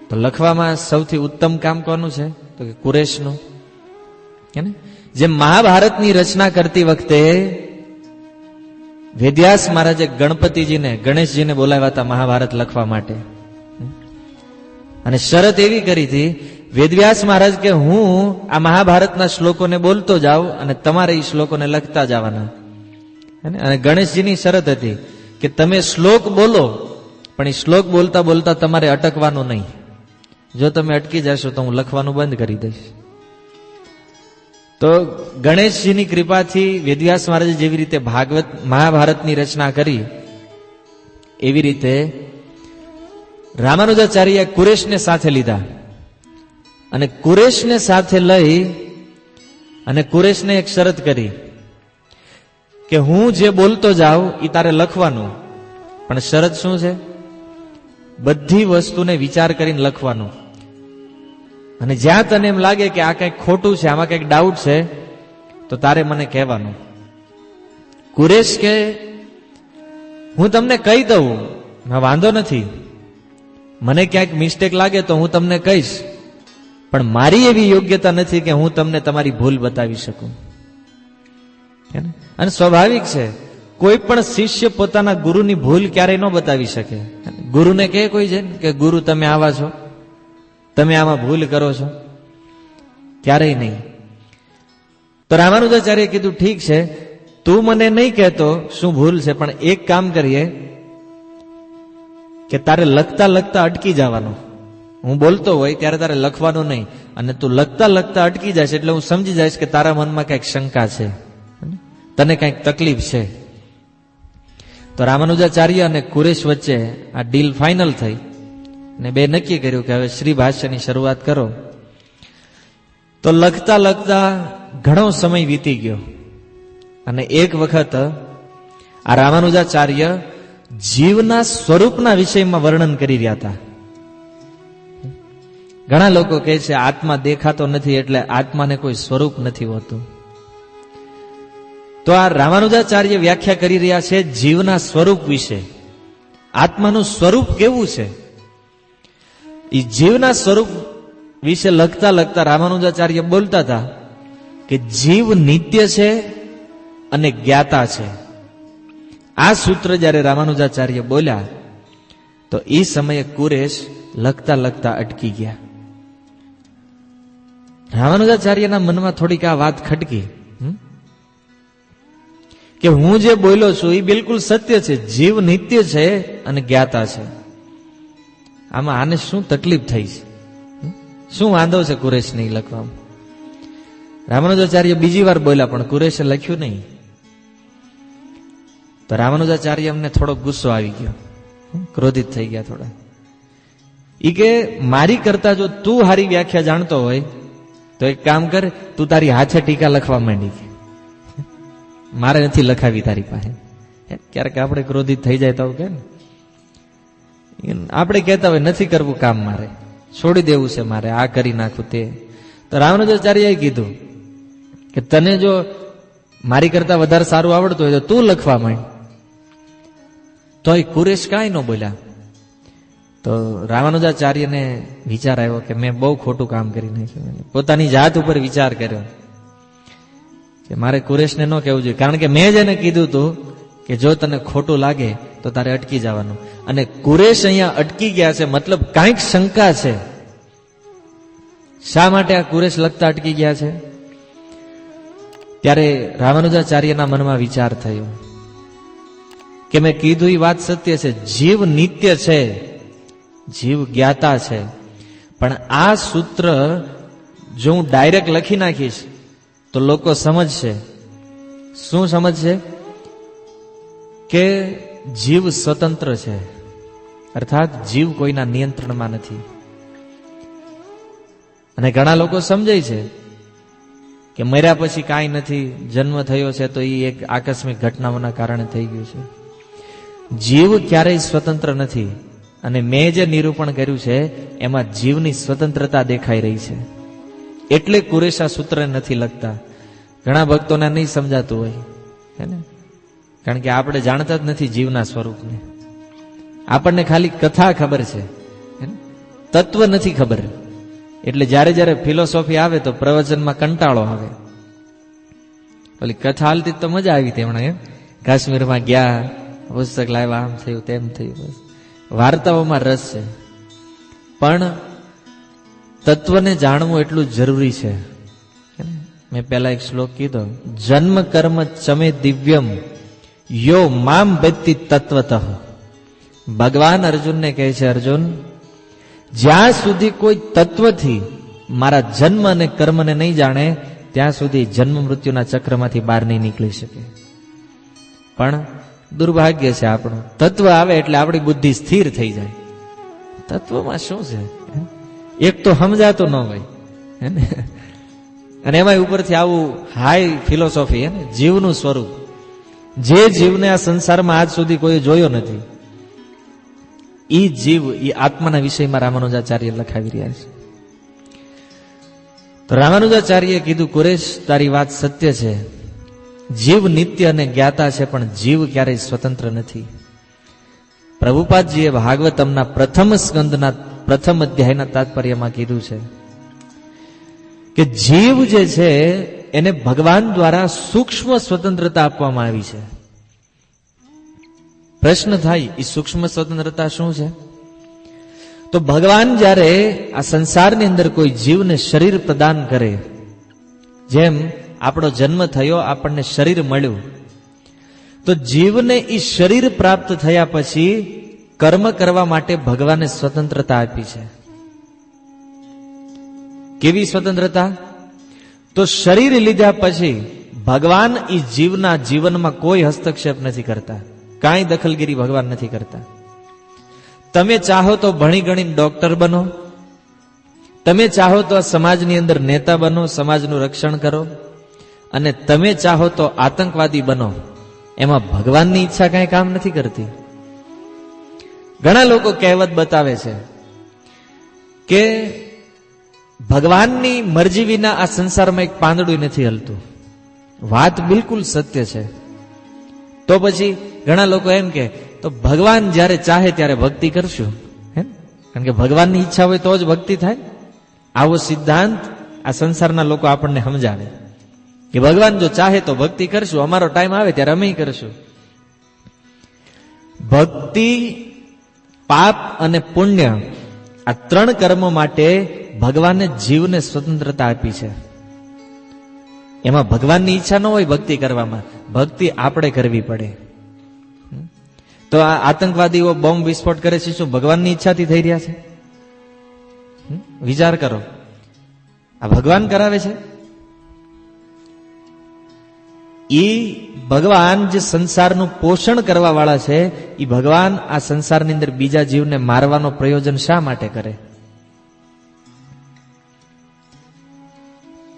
તો લખવામાં સૌથી ઉત્તમ કામ કોનું છે? તો કે કુરેશનું. જે મહાભારતની રચના કરતી વખતે વેદવ્યાસ મહારાજે ગણપતિજીને, ગણેશજીને બોલાવ્યા હતા મહાભારત લખવા માટે. અને શરત એવી કરી હતી વેદવ્યાસ મહારાજ કે હું આ મહાભારતના શ્લોકોને બોલતો જાઉં અને તમારે એ શ્લોકોને લખતા જવાના. અને ગણેશજીની શરત હતી કે તમે શ્લોક બોલો, પણ એ શ્લોક બોલતા બોલતા તમારે અટકવાનું નહીં. જો તમે અટકી જશો તો હું લખવાનું બંધ કરી દઈશ. તો ગણેશજીની કૃપાથી વેદવ્યાસ મહારાજે જેવી રીતે ભાગવત મહાભારતની રચના કરી, એવી રીતે રામાનુજાચાર્યએ કુરેશને સાથે લીધા અને કુરેશને સાથે લઈ અને કુરેશને એક શરત કરી કે હું જે બોલતો જાઉં એ તારે લખવાનું, પણ શરત શું છે? બધી વસ્તુને વિચાર કરીને લખવાનું. અને જ્યાં તને એમ લાગે કે આ કંઈક ખોટું છે, આમાં કંઈક ડાઉટ છે, તો તારે મને કહેવાનું. કુરેશ કે હું તમને કહી દઉં, વાંધો નથી, મને ક્યાંક મિસ્ટેક લાગે તો હું તમને કહીશ, પણ મારી એવી યોગ્યતા નથી કે હું તમને તમારી ભૂલ બતાવી શકું. અને સ્વાભાવિક છે, કોઈ પણ શિષ્ય પોતાના ગુરુની ભૂલ ક્યારેય ન બતાવી શકે. ગુરુને કહે કોઈ છે કે ગુરુ તમે આવા છો, તમે આમાં ભૂલ કરો છો? ક્યારેય નહીં. તો રામાનુજાચાર્યએ કીધું ઠીક છે, તું મને નહીં કહેતો શું ભૂલ છે, પણ એક કામ કરીએ કે તારે લખતા લખતા અટકી જવાનું. હું બોલતો હોય ત્યારે તારે લખવાનું નહીં, અને તું લખતા લખતા અટકી જાય એટલે હું સમજી જઈશ કે તારા મનમાં કંઈક શંકા છે, તને કંઈક તકલીફ છે. તો રામાનુજાચાર્ય અને કુરેશ વચ્ચે આ ડીલ ફાઇનલ થઈ ને બે નક્કી કર્યું કે હવે શ્રી ભાષ્યની શરૂઆત કરો. તો લખતા લખતા ઘણો સમય વીતી ગયો અને એક વખત આ રામાનુજાચાર્ય જીવના સ્વરૂપના વિષયમાં વર્ણન કરી રહ્યા હતા. ઘણા લોકો કહે છે આત્મા દેખાતો નથી એટલે આત્માને કોઈ સ્વરૂપ નથી હોતું. તો આ રામાનુજાચાર્ય વ્યાખ્યા કરી રહ્યા છે જીવના સ્વરૂપ વિશે. આત્માનું સ્વરૂપ કેવું છે એ જીવના સ્વરૂપ વિશે લખતા લખતા રામાનુજાચાર્ય બોલતા હતા કે જીવ નિત્ય છે અને જ્ઞાતા છે. આ સૂત્ર જ્યારે રામાનુજાચાર્ય બોલ્યા તો એ સમયે કુરેશ લખતા લખતા અટકી ગયા. રામાનુજાચાર્યના મનમાં થોડીક આ વાત ખટકી કે હું જે બોલ્યો છું એ બિલકુલ સત્ય છે, જીવ નિત્ય છે અને જ્ઞાતા છે. આમાં આને શું તકલીફ થઈ છે, શું વાંધો છે કુરેશ નહીં લખવામાં? રામાનુજાચાર્ય બીજી વાર બોલ્યા પણ કુરેશે લખ્યું નહીં. તો રામાનુજાચાર્ય અમને થોડો ગુસ્સો આવી ગયો, ક્રોધિત થઈ ગયા થોડા. ઈ કે મારી કરતા જો તું હારી વ્યાખ્યા જાણતો હોય તો એક કામ કર, તું તારી હાથે ટીકા લખવા માંડી, મારે નથી લખાવી તારી પાસે. ક્યારેક આપણે ક્રોધિત થઈ જાય તો કે આપણે કહેતા હોય નથી કરવું કામ, મારે છોડી દેવું છે, મારે આ કરી નાખું તે. તો રામાનુજાચાર્યએ કીધું કે તને જો મારી કરતા વધારે સારું આવડતું હોય તો તું લખવા માંડ. તો એ કુરેશ કાંઈ ન બોલ્યા. તો રામાનુજાચાર્યને વિચાર આવ્યો કે મેં બહુ ખોટું કામ કરી નાખ્યું. પોતાની જાત ઉપર વિચાર કર્યો કે મારે કુરેશને ન કહેવું જોઈએ, કારણ કે મેં જ એને કીધું હતું કે જો તને ખોટું લાગે તો તારે અટકી જવાનું. અને કુરેશ અહીંયા અટકી ગયા છે, મતલબ કાંઈક શંકા છે. શા માટે આ કુરેશ લખતા અટકી ગયા છે? ત્યારે રામાનુજાચાર્યના મનમાં વિચાર થયો કે મેં કીધું એ વાત સત્ય છે, જીવ નિત્ય છે, જીવ જ્ઞાતા છે, પણ આ સૂત્ર જો હું ડાયરેક્ટ લખી નાખીશ તો લોકો સમજશે. શું સમજશે? કે જીવ સ્વતંત્ર છે, અર્થાત જીવ કોઈના નિયંત્રણમાં નથી. અને ઘણા લોકો સમજે છે કે મર્યા પછી કાંઈ નથી, જન્મ થયો છે તો એ એક આકસ્મિક ઘટનાઓના કારણે થઈ ગયું છે. જીવ ક્યારેય સ્વતંત્ર નથી. અને મેં જે નિરૂપણ કર્યું છે એમાં જીવની સ્વતંત્રતા દેખાઈ રહી છે. એટલે કુરેશા સૂત્ર નથી લખતા. ઘણા ભક્તોને નહીં સમજાતું હોય, હે ને? કારણ કે આપણે જાણતા જ નથી જીવના સ્વરૂપને. આપણને ખાલી કથા ખબર છે, તત્વ નથી ખબર. એટલે જ્યારે જ્યારે ફિલોસોફી આવે તો પ્રવચનમાં કંટાળો આવે. ઓલી કથા હાલતી તો મજા આવી હતી હમણાં, એમ કાશ્મીરમાં ગયા, પુસ્તક લાવ્યા, આમ થયું તેમ થયું. બસ વાર્તાઓમાં રસ છે, પણ તત્વને જાણવું એટલું જરૂરી છે. મેં પહેલા એક શ્લોક કીધો, જન્મ કર્મ ચમે દિવ્યમ યો મામ વેત્તિ તત્વતઃ. ભગવાન અર્જુનને કહે છે, અર્જુન, જ્યાં સુધી કોઈ તત્વથી મારા જન્મ અને કર્મને નહીં જાણે ત્યાં સુધી જન્મ મૃત્યુના ચક્રમાંથી બહાર નહીં નીકળી શકે. પણ દુર્ભાગ્ય છે આપણું, તત્વ આવે એટલે આપણી બુદ્ધિ સ્થિર થઈ જાય. તત્વમાં શું છે? એક તો સમજાતું ન હોય, હે ને? અને એમાં ઉપરથી આવું હાઈ ફિલોસોફી, હે ને? જીવનું સ્વરૂપ, જે જીવને આ સંસારમાં આજ સુધી કોઈ જોયો નથી, ઈ જીવ, ઈ આત્માના વિષયમાં રામાનુજાચાર્ય લખાવી રહ્યા છે. તો રામાનુજાચાર્યએ કીધું, કુરેશ, તારી વાત સત્ય છે, જીવ નિત્ય અને જ્ઞાતા છે, પણ જીવ ક્યારેય સ્વતંત્ર નથી. પ્રભુપાદજીએ ભાગવતમના પ્રથમ સ્કંદના પ્રથમ અધ્યાયના તાત્પર્યમાં કીધું છે કે જીવ જે છે એને ભગવાન દ્વારા સૂક્ષ્મ સ્વતંત્રતા આપવામાં આવી છે. પ્રશ્ન થાય, એ સૂક્ષ્મ સ્વતંત્રતા શું છે? તો ભગવાન જ્યારે આ સંસારની અંદર કોઈ જીવને શરીર પ્રદાન કરે, જેમ આપણો જન્મ થયો, આપણને શરીર મળ્યું, તો જીવને એ શરીર પ્રાપ્ત થયા પછી કર્મ કરવા માટે ભગવાને સ્વતંત્રતા આપી છે. કેવી સ્વતંત્રતા? તો શરીર લીધા પછી ભગવાન એ જીવના જીવનમાં કોઈ હસ્તક્ષેપ નથી કરતા, કાંઈ દખલગીરી ભગવાન નથી કરતા. તમે ચાહો તો ભણી ગણીને ડોક્ટર બનો, તમે ચાહો તો સમાજની અંદર નેતા બનો, સમાજનું રક્ષણ કરો, અને તમે ચાહો તો આતંકવાદી બનો, એમાં ભગવાનની ઈચ્છા કાંઈ કામ નથી કરતી. ઘણા લોકો કહેવત બતાવે છે કે ભગવાનની મરજી વિના આ સંસારમાં એક પાંદડું નથી હલતું. વાત બિલકુલ સત્ય છે. તો પછી ઘણા લોકો એમ કે તો ભગવાન જ્યારે ચાહે ત્યારે ભક્તિ કરશું, હે? કારણ કે ભગવાનની ઈચ્છા હોય તો જ ભક્તિ થાય. આવો સિદ્ધાંત આ સંસારના લોકો આપણને સમજાવે કે ભગવાન જો ચાહે તો ભક્તિ કરશું, અમારો ટાઈમ આવે ત્યારે અમે કરશું. ભક્તિ, પાપ અને પુણ્ય, આ ત્રણ કર્મો માટે ભગવાને જીવને સ્વતંત્રતા આપી છે. એમાં ભગવાનની ઈચ્છા ન હોય ભક્તિ કરવામાં, ભક્તિ આપણે કરવી પડે. તો આ આતંકવાદીઓ બોમ્બ વિસ્ફોટ કરે છે, શું ભગવાનની ઈચ્છાથી થઈ રહ્યા છે? વિચાર કરો, આ ભગવાન કરાવે છે? એ ભગવાન જે સંસારનું પોષણ કરવા વાળા છે, એ ભગવાન આ સંસારની અંદર બીજા જીવને મારવાનો પ્રયોજન શા માટે કરે?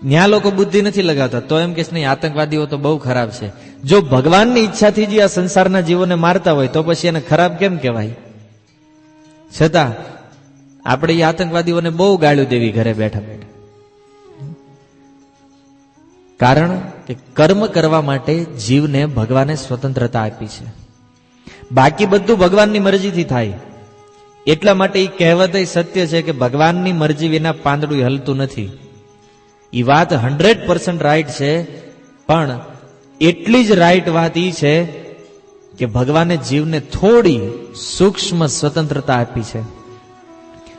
ન્યા લોકો બુદ્ધિ નથી લગાવતા, તો એમ કે નહીં આતંકવાદીઓ તો બહુ ખરાબ છે. જો ભગવાનની ઈચ્છાથી જે આ સંસારના જીવોને મારતા હોય તો પછી એને ખરાબ કેમ કહેવાય? છતાં આપણે એ આતંકવાદીઓને બહુ ગાળ્યું દેવી ઘરે બેઠા બેઠા. કારણ કે કર્મ કરવા માટે જીવને ભગવાને સ્વતંત્રતા આપી છે. બાકી બધું ભગવાનની મરજીથી થાય. એટલા માટે એ કહેવત સત્ય છે કે ભગવાનની મરજી વિના પાંદડું હલતું નથી. એ વાત 100% રાઈટ છે, પણ એટલી જ રાઈટ વાત એ છે કે ભગવાને જીવને થોડી સૂક્ષ્મ સ્વતંત્રતા આપી છે,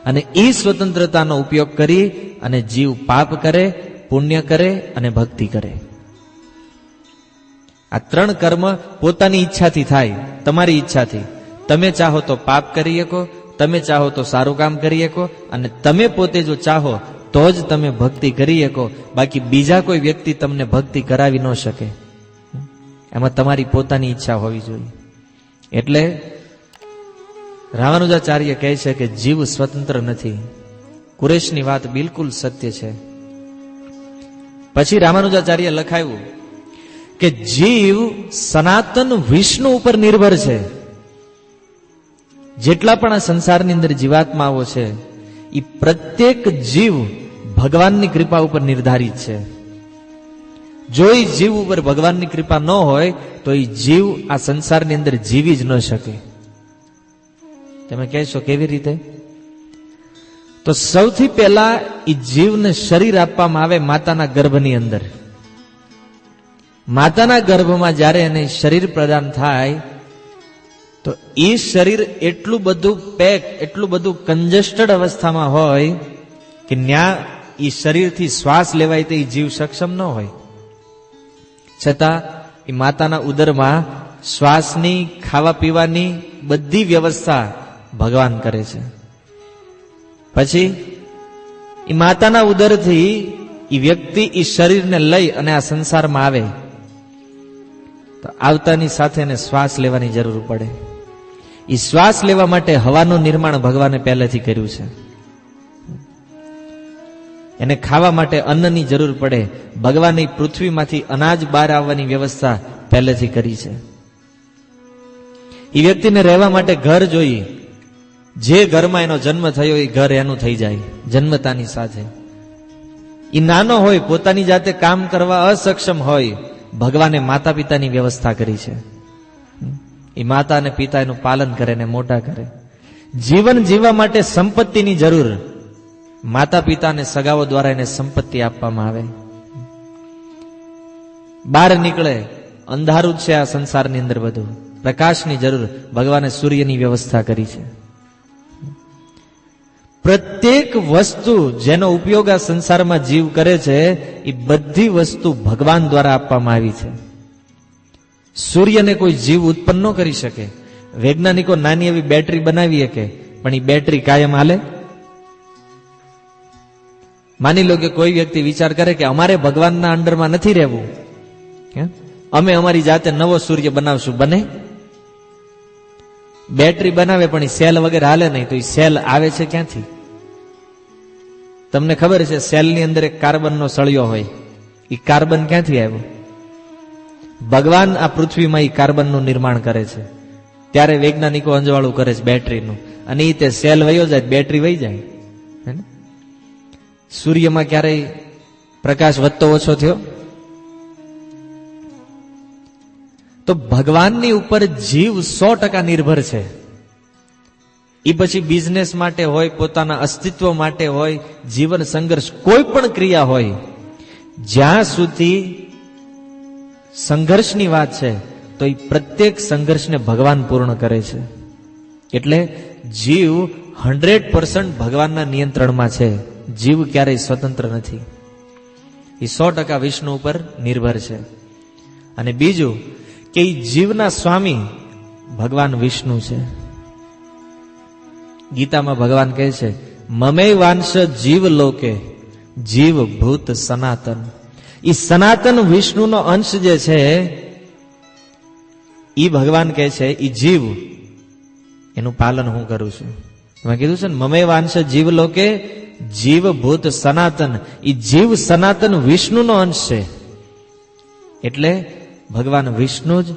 અને એ સ્વતંત્રતાનો ઉપયોગ કરી અને જીવ પાપ કરે, પુણ્ય કરે અને ભક્તિ કરે. આ 3 કર્મ પોતાની ઈચ્છાથી થાય, તમારી ઈચ્છાથી. તમે ચાહો તો પાપ કરી શકો, તમે ચાહો તો સારું કામ કરી શકો, અને તમે પોતે જો ચાહો તો જ તમે ભક્તિ કરી શકો. બાકી બીજા કોઈ વ્યક્તિ તમને ભક્તિ કરાવી ન શકે. એમાં તમારી પોતાની ઈચ્છા હોવી જોઈએ. એટલે રામાનુજાચાર્ય કહે છે કે જીવ સ્વતંત્ર નથી. કુરેશની વાત બિલકુલ સત્ય છે. પછી રામાનુજાચાર્ય લખાયું કે જીવ સનાતન વિષ્ણુ ઉપર નિર્ભર છે. જેટલા પણ આ સંસારની અંદર જીવાત્માઓ છે એ પ્રત્યેક જીવ ભગવાનની કૃપા ઉપર નિર્ધારિત છે. જો એ જીવ ઉપર ભગવાનની કૃપા ન હોય તો એ જીવ આ સંસારની અંદર જીવી જ ન શકે. તમે કહેશો કેવી રીતે? તો સૌથી પહેલા એ જીવને શરીર આપવામાં આવે માતાના ગર્ભની અંદર. માતાના ગર્ભમાં જ્યારે એને શરીર પ્રદાન થાય તો એ શરીર એટલું બધું પેક, એટલું બધું કંજેસ્ટેડ અવસ્થામાં હોય કે ન્યા એ શરીરથી શ્વાસ લેવાય તો એ જીવ સક્ષમ ન હોય. છતાં એ માતાના ઉદરમાં શ્વાસની, ખાવા પીવાની બધી વ્યવસ્થા ભગવાન કરે છે. પછી એ માતાના ઉદરથી એ વ્યક્તિ એ શરીરને લઈ અને આ સંસારમાં આવે તો આવતાની સાથે એને શ્વાસ લેવાની જરૂર પડે. એ શ્વાસ લેવા માટે હવાનું નિર્માણ ભગવાને પહેલેથી કર્યું છે. એને ખાવા માટે અન્નની જરૂર પડે. ભગવાને પૃથ્વીમાંથી અનાજ બહાર આવવાની વ્યવસ્થા પહેલેથી કરી છે. એ વ્યક્તિને રહેવા માટે ઘર જોઈએ. જે ઘરમાં એનો જન્મ થયો એ ઘર એનું થઈ જાય જન્મતાની સાથે. એ નાનો હોય, પોતાની જાતે કામ કરવા અસક્ષમ હોય, ભગવાને માતા પિતાની વ્યવસ્થા કરી છે. એ માતા અને પિતા એનું પાલન કરે ને મોટા કરે. જીવન જીવવા માટે સંપત્તિની જરૂર, માતા પિતા અને સગાઓ દ્વારા એને સંપત્તિ આપવામાં આવે. બહાર નીકળે, અંધારું છે આ સંસારની અંદર, બધું પ્રકાશની જરૂર, ભગવાને સૂર્યની વ્યવસ્થા કરી છે. પ્રત્યેક વસ્તુ જેનો ઉપયોગ આ સંસારમાં જીવ કરે છે એ બધી વસ્તુ ભગવાન દ્વારા આપવામાં આવી છે. સૂર્યને કોઈ જીવ ઉત્પન્ન ન કરી શકે. વૈજ્ઞાનિકો નાની એવી બેટરી બનાવી શકે, પણ એ બેટરી કાયમ હાલે? માની લો કે કોઈ વ્યક્તિ વિચાર કરે કે અમારે ભગવાનના અંડરમાં નથી રહેવું, અમે અમારી જાતે નવો સૂર્ય બનાવશું, બને? બેટરી બનાવે પણ એ સેલ વગર હાલે નહીં, તો એ સેલ આવે છે ક્યાંથી? તમને ખબર છે સેલની અંદર એક કાર્બનનો સળિયો હોય, એ કાર્બન ક્યાંથી આવ્યો? ભગવાન આ પૃથ્વીમાં એ કાર્બનનું નિર્માણ કરે છે, ત્યારે વૈજ્ઞાનિકો અંજવાળું કરે છે બેટરીનું, અને એ તે સેલ વયો જાય, બેટરી વહી જાય. સૂર્યમાં ક્યારેય પ્રકાશ વધતો ઓછો થયો? તો ભગવાનની ઉપર જીવ 100% નિર્ભર છે. એ પછી બિઝનેસ માટે હોય, પોતાના અસ્તિત્વ માટે હોય, જીવન સંઘર્ષ, કોઈ પણ ક્રિયા હોય, જ્યાં સુધી સંઘર્ષની વાત છે તો એ પ્રત્યેક સંઘર્ષને ભગવાન પૂર્ણ કરે છે. એટલે જીવ 100% ભગવાનના નિયંત્રણમાં છે. જીવ ક્યારેય સ્વતંત્ર નથી. એ 100% વિષ્ણુ ઉપર નિર્ભર છે. અને બીજું કે એ જીવના સ્વામી ભગવાન વિષ્ણુ છે. ગીતામાં ભગવાન કહે છે, મમે વાંશ જીવ લોકે જીવ ભૂત સનાતન. એ સનાતન વિષ્ણુનો અંશ જે છે એ ભગવાન કહે છે એ જીવ, એનું પાલન હું કરું છું. એમાં કીધું છે ને, મમે વાંશ જીવ લોકે જીવ ભૂત સનાતન. એ જીવ સનાતન વિષ્ણુનો અંશ છે. એટલે ભગવાન વિષ્ણુ જ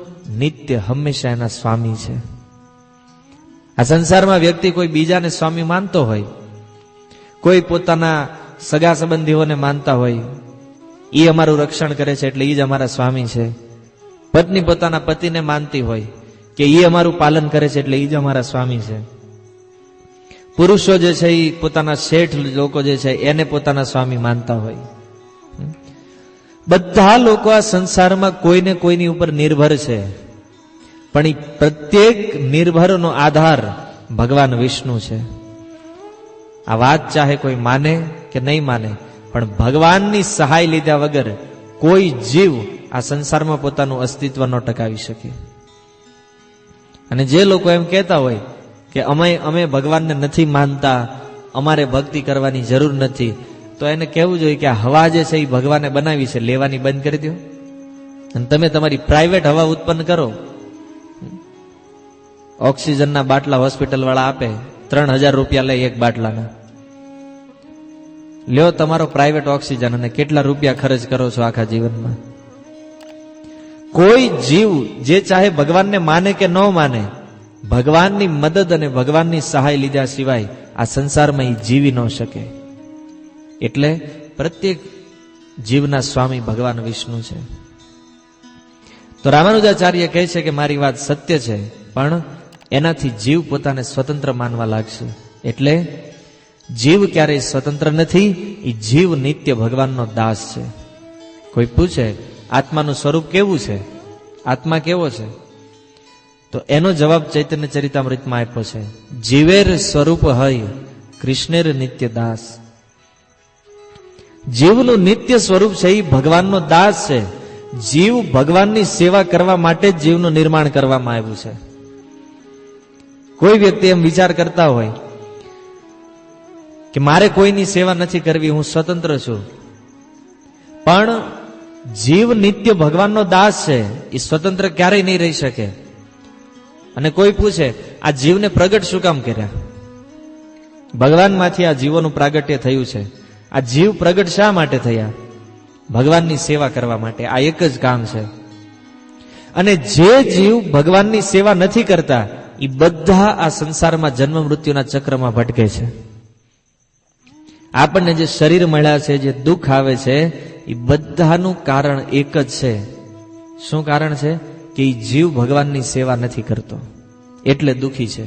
નિત્ય હંમેશા એના સ્વામી છે. આ સંસારમાં વ્યક્તિ કોઈ બીજાને સ્વામી માનતો હોય, કોઈ પોતાના સગા સંબંધીઓને માનતા હોય, એ અમારું રક્ષણ કરે છે એટલે એ જ અમારા સ્વામી છે. પત્ની પોતાના પતિને માનતી હોય કે એ અમારું પાલન કરે છે એટલે એ જ અમારા સ્વામી છે. પુરુષો જે છે એ પોતાના શેઠ લોકો જે છે એને પોતાના સ્વામી માનતા હોય. બધા લોકો આ સંસારમાં કોઈને કોઈની ઉપર નિર્ભર છે, પણ એ પ્રત્યેક નિર્ભરનો આધાર ભગવાન વિષ્ણુ છે. આ વાત ચાહે કોઈ માને કે નહીં માને, પણ ભગવાનની સહાય લીધા વગર કોઈ જીવ આ સંસારમાં પોતાનું અસ્તિત્વ ન ટકાવી શકે. અને જે લોકો એમ કહેતા હોય કે અમે ભગવાનને નથી માનતા, અમારે ભક્તિ કરવાની જરૂર નથી, તો એને કહેવું જોઈએ કે આ હવા જે છે એ ભગવાને બનાવી છે, લેવાની બંધ કરી દો અને તમે તમારી પ્રાઇવેટ હવા ઉત્પન્ન કરો. ઓક્સિજનના બાટલા હોસ્પિટલ વાળા આપે, 3000 રૂપિયા લે એક બાટલાના. લ્યો તમારો પ્રાઇવેટ ઓક્સિજન અને કેટલા રૂપિયા ખર્ચ કરો છો આખા જીવનમાં. કોઈ જીવ જે ચાહે ભગવાનને માને કે ન માને, ભગવાનની મદદ અને ભગવાનની સહાય લીધા સિવાય આ સંસારમાં એ જીવી ન શકે. એટલે પ્રત્યેક જીવના સ્વામી ભગવાન વિષ્ણુ છે. તો રામાનુજાચાર્ય કહે છે કે મારી વાત સત્ય છે, પણ એનાથી જીવ પોતાને સ્વતંત્ર માનવા લાગશે. એટલે જીવ ક્યારેય સ્વતંત્ર નથી, એ જીવ નિત્ય ભગવાનનો દાસ છે. કોઈ પૂછે આત્માનું સ્વરૂપ કેવું છે, આત્મા કેવો છે, તો એનો જવાબ ચૈતન્ય ચરિતામૃતમાં આપ્યો છે, જીવેર સ્વરૂપ હૈ કૃષ્ણેર નિત્ય દાસ. જીવનું નિત્ય સ્વરૂપ છે એ ભગવાનનો દાસ છે. જીવ ભગવાનની સેવા કરવા માટે જ જીવનું નિર્માણ કરવામાં આવ્યું છે. કોઈ વ્યક્તિ એમ વિચાર કરતા હોય કે મારે કોઈની સેવા નથી કરવી, હું સ્વતંત્ર છું, પણ જીવ નિત્ય ભગવાનનો દાસ છે, એ સ્વતંત્ર ક્યારેય નહીં રહી શકે. અને કોઈ પૂછે આ જીવને પ્રગટ શું કામ કર્યા? ભગવાનમાંથી આ જીવોનું પ્રાગટ્ય થયું છે. આ જીવ પ્રગટ શા માટે થયા? ભગવાનની સેવા કરવા માટે. આ એક જ કામ છે. અને જે જીવ ભગવાનની સેવા નથી કરતા એ બધા આ સંસારમાં જન્મ મૃત્યુના ચક્રમાં ભટકે છે. આપણને જે શરીર મળ્યા છે, જે દુઃખ આવે છે, એ બધાનું કારણ એક જ છે. શું કારણ છે? કે એ જીવ ભગવાનની સેવા નથી કરતો એટલે દુઃખી છે.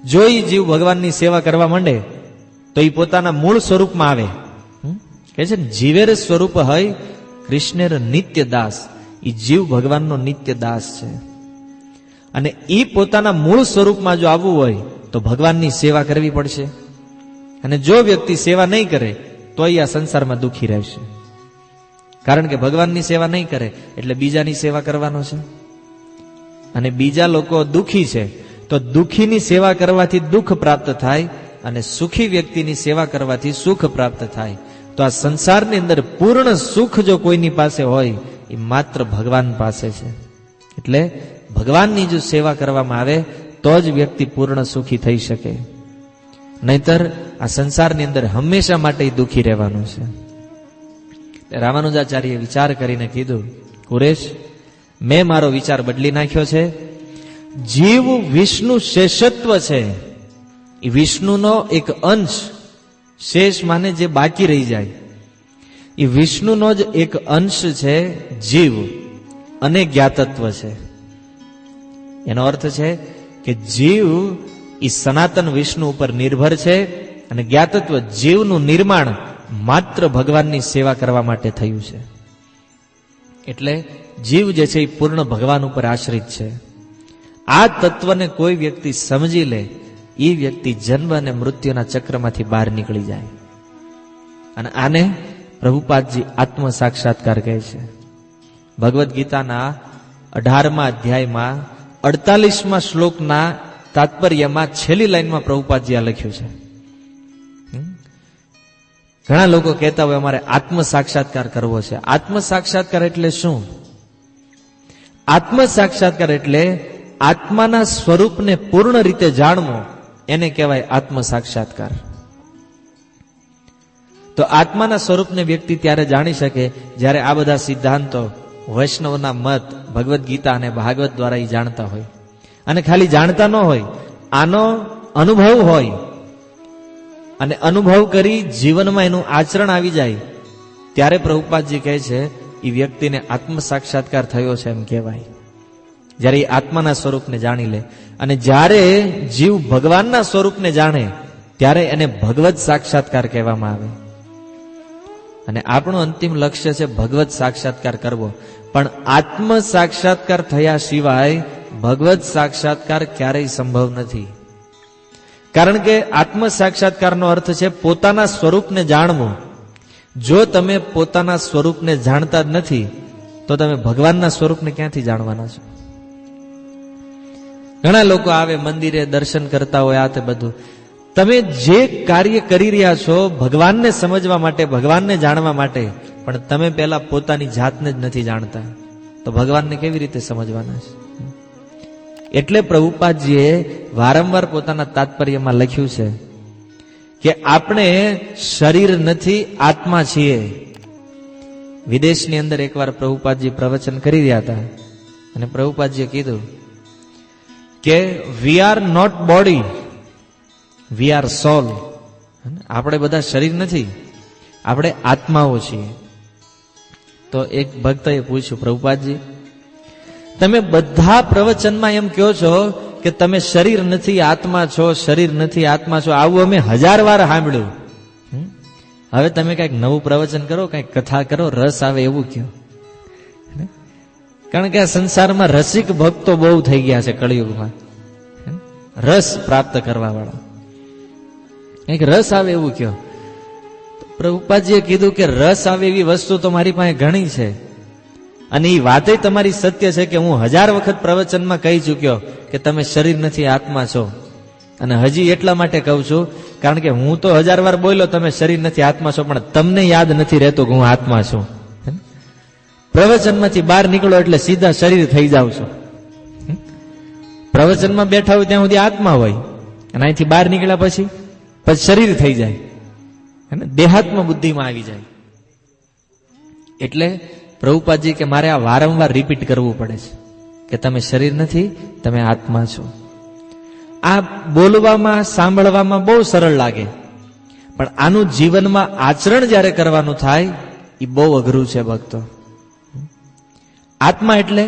જો એ જીવ ભગવાનની સેવા કરવા માંડે તો એ પોતાના મૂળ સ્વરૂપમાં આવે. કહે છે ને, જીવેર સ્વરૂપ હોય કૃષ્ણેર નિત્ય દાસ. એ જીવ ભગવાનનો નિત્ય દાસ છે. અને એ પોતાના મૂળ સ્વરૂપમાં જો આવવું હોય તો ભગવાનની સેવા કરવી પડશે. અને જો વ્યક્તિ સેવા નહીં કરે તો એ આ સંસારમાં દુઃખી રહેશે. કારણ કે ભગવાનની સેવા નહીં કરે એટલે બીજાની સેવા કરવાનો છે. અને બીજા લોકો દુઃખી છે તો દુઃખીની સેવા કરવાથી દુઃખ પ્રાપ્ત થાય, અને સુખી વ્યક્તિની સેવા કરવાથી સુખ પ્રાપ્ત થાય. તો આ સંસારની અંદર પૂર્ણ સુખ જો કોઈની પાસે હોય એ માત્ર ભગવાન પાસે છે. એટલે ભગવાનની જો સેવા કરવામાં આવે તો જ વ્યક્તિ પૂર્ણ સુખી થઈ શકે. નહીતર આ સંસારની અંદર હંમેશા માટે દુઃખી રહેવાનું છે. રામાનુજાચાર્ય વિચાર કરીને કીધું, કુરેશ, મેં મારો વિચાર બદલી નાખ્યો છે. જીવ વિષ્ણુ શેષત્વ છે. એ વિષ્ણુનો એક અંશ, શેષ માને જે બાકી રહી જાય, એ વિષ્ણુનો જ એક અંશ છે જીવ, અને જ્ઞાતત્વ છે. એનો અર્થ છે કે જીવ એ સનાતન વિષ્ણુ ઉપર નિર્ભર છે, અને જ્ઞાતત્વ જીવનું નિર્માણ માત્ર ભગવાનની સેવા કરવા માટે થયું છે. એટલે જીવ જે છે એ પૂર્ણ ભગવાન ઉપર આશ્રિત છે. આ તત્વને કોઈ વ્યક્તિ સમજી લે, એ વ્યક્તિ જન્મ અને મૃત્યુના ચક્રમાંથી બહાર નીકળી જાય. અને આને પ્રભુપાદજી આત્મ સાક્ષાત્કાર કહે છે. ભગવદ્ ગીતાના 18મા અધ્યાયમાં 48મા શ્લોકના તાત્પર્યમાં છેલ્લી લાઈનમાં પ્રભુપાદજી આ લખ્યું છે. ઘણા લોકો કહેતા હોય અમારે આત્મ સાક્ષાત્કાર કરવો છે. આત્મ સાક્ષાત્કાર એટલે શું? આત્મ સાક્ષાત્કાર એટલે આત્માના સ્વરૂપને પૂર્ણ રીતે જાણવો, એને કહેવાય આત્મ સાક્ષાત્કાર. તો આત્માના સ્વરૂપને વ્યક્તિ ત્યારે જાણી શકે જ્યારે આ બધા સિદ્ધાંતો, વૈષ્ણવના મત, ભગવદ્ ગીતા અને ભાગવત દ્વારા એ જાણતા હોય. અને ખાલી જાણતા ન હોય આનો અનુભવ હોય અને અનુભવ કરી જીવનમાં એનું આચરણ આવી જાય ત્યારે પ્રભુપાદજી કહે છે એ વ્યક્તિને આત્મ સાક્ષાત્કાર થયો છે એમ કહેવાય. જ્યારે એ આત્માના સ્વરૂપને જાણી લે અને જ્યારે જીવ ભગવાનના સ્વરૂપને જાણે ત્યારે એને ભગવત સાક્ષાત્કાર કહેવામાં આવે. અને આપણું અંતિમ લક્ષ્ય છે ભગવત સાક્ષાત્કાર કરવો. પણ આત્મ સાક્ષાત્કાર થયા સિવાય ભગવત સાક્ષાત્કાર ક્યારેય સંભવ નથી. કારણ કે આત્મ સાક્ષાત્કારનો અર્થ છે પોતાના સ્વરૂપને જાણવું. જો તમે પોતાના સ્વરૂપને જાણતા જ નથી તો તમે ભગવાનના સ્વરૂપને ક્યાંથી જાણવાના છો? ઘણા લોકો આવે મંદિરે દર્શન કરતા હોય આ તે બધું. તમે જે કાર્ય કરી રહ્યા છો ભગવાનને સમજવા માટે, ભગવાનને જાણવા માટે, પણ તમે પહેલા પોતાની જાતને જ નથી જાણતા તો ભગવાનને કેવી રીતે સમજવાના છે? એટલે પ્રભુપાદજીએ વારંવાર પોતાના તાત્પર્યમાં લખ્યું છે કે આપણે શરીર નથી, આત્મા છીએ. વિદેશની અંદર એકવાર પ્રભુપાદજી પ્રવચન કરી રહ્યા હતા અને પ્રભુપાદજીએ કીધું કે we are not body, we are soul. આપણે બધા શરીર નથી, આપણે આત્માઓ છીએ. તો એક ભક્તએ પૂછ્યું, પ્રભુપાદજી તમે બધા પ્રવચનમાં એમ કહો છો કે તમે શરીર નથી આત્મા છો, શરીર નથી આત્મા છો, આવું અમે 1000 વાર સાંભળ્યું. હવે તમે કઈક નવું પ્રવચન કરો, કઈક કથા કરો, રસ આવે એવું કહો. કારણ કે આ સંસારમાં રસિક ભક્તો બહુ થઈ ગયા છે કળિયુગમાં, રસ પ્રાપ્ત કરવા વાળા. કઈક રસ આવે એવું કહો. પ્રભુપાદજીએ કીધું કે રસ આવે એવી વસ્તુ તો મારી પાસે ઘણી છે અને એ વાતે તમારી સત્ય છે કે હું 1000 વખત પ્રવચનમાં કહી ચૂક્યો કે તમે શરીર નથી આત્મા છો. અને હજી એટલા માટે કહું છું કારણ કે હું તો 1000 વાર બોલ્યો તમે શરીર નથી આત્મા છો, પણ તમને યાદ નથી રહેતું કે હું આત્મા છું. પ્રવચનમાંથી બહાર નીકળો એટલે સીધા શરીર થઈ જાવ છો. પ્રવચનમાં બેઠા હોય ત્યાં સુધી આત્મા હોય અને અહીંથી બહાર નીકળ્યા પછી શરીર થઈ જાય, દેહાત્મ બુદ્ધિમાં આવી જાય. એટલે પ્રભુપાદજી કે મારે આ વારંવાર રિપીટ કરવું પડે છે કે તમે શરીર નથી, તમે આત્મા છો. આ બોલવામાં સાંભળવામાં બહુ સરળ લાગે, પણ આનું જીવનમાં આચરણ જ્યારે કરવાનું થાય એ બહુ અઘરું છે ભક્તો. આત્મા એટલે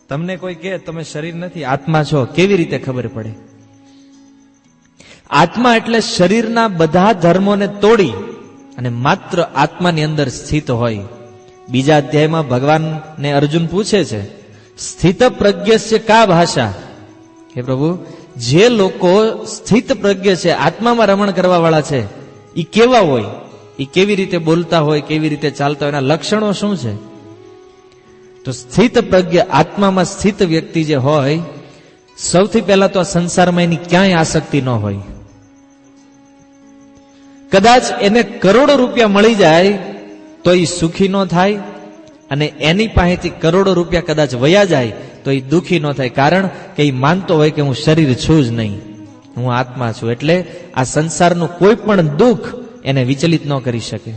તમને કોઈ કહે તમે શરીર નથી આત્મા છો, કેવી રીતે ખબર પડે? આત્મા એટલે શરીરના બધા ધર્મોને તોડી અને માત્ર આત્માની અંદર સ્થિત હોય. બીજા અધ્યાયમાં ભગવાનને અર્જુન પૂછે છે, સ્થિત પ્રજ્ઞસ્ય કા ભાષા? હે પ્રભુ, જે લોકો સ્થિત પ્રજ્ઞ છે, આત્મામાં રમણ કરવા વાળા છે, એ કેવા હોય? એ કેવી રીતે બોલતા હોય, કેવી રીતે ચાલતા હોય, એના લક્ષણો શું છે? તો સ્થિત પ્રજ્ઞ, આત્મામાં સ્થિત વ્યક્તિ જે હોય, સૌથી પહેલા તો આ સંસારમાં એની ક્યાંય આસક્તિ ન હોય. કદાચ એને કરોડો રૂપિયા મળી જાય તો એ સુખી ન થાય, અને એની પાસેથી કરોડો રૂપિયા કદાચ વયા જાય તો એ દુખી ન થાય. કારણ કે એ માનતો હોય કે હું શરીર છું જ નહીં, હું આત્મા છું. એટલે આ સંસારનું કોઈ પણ દુઃખ એને વિચલિત ન કરી શકે.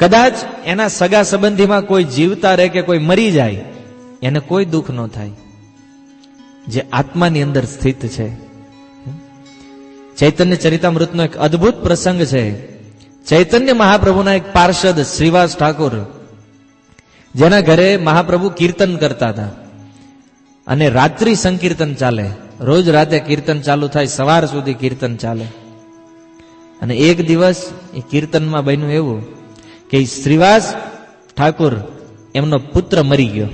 કદાચ એના સગા સંબંધીમાં કોઈ જીવતા રહે કે કોઈ મરી જાય, એને કોઈ દુઃખ ન થાય, જે આત્માની અંદર સ્થિત છે. ચૈતન્ય ચરિતામૃતનો એક અદ્ભુત પ્રસંગ છે. ચૈતન્ય મહાપ્રભુના એક પાર્ષદ શ્રીવાસ ઠાકોર, જેના ઘરે મહાપ્રભુ કીર્તન કરતા હતા અને રાત્રિ સંકીર્તન ચાલે. રોજ રાતે કીર્તન ચાલુ થાય, સવાર સુધી કીર્તન ચાલે. અને એક દિવસ એ કીર્તનમાં બન્યું એવું કે શ્રીવાસ ઠાકોર એમનો પુત્ર મરી ગયો.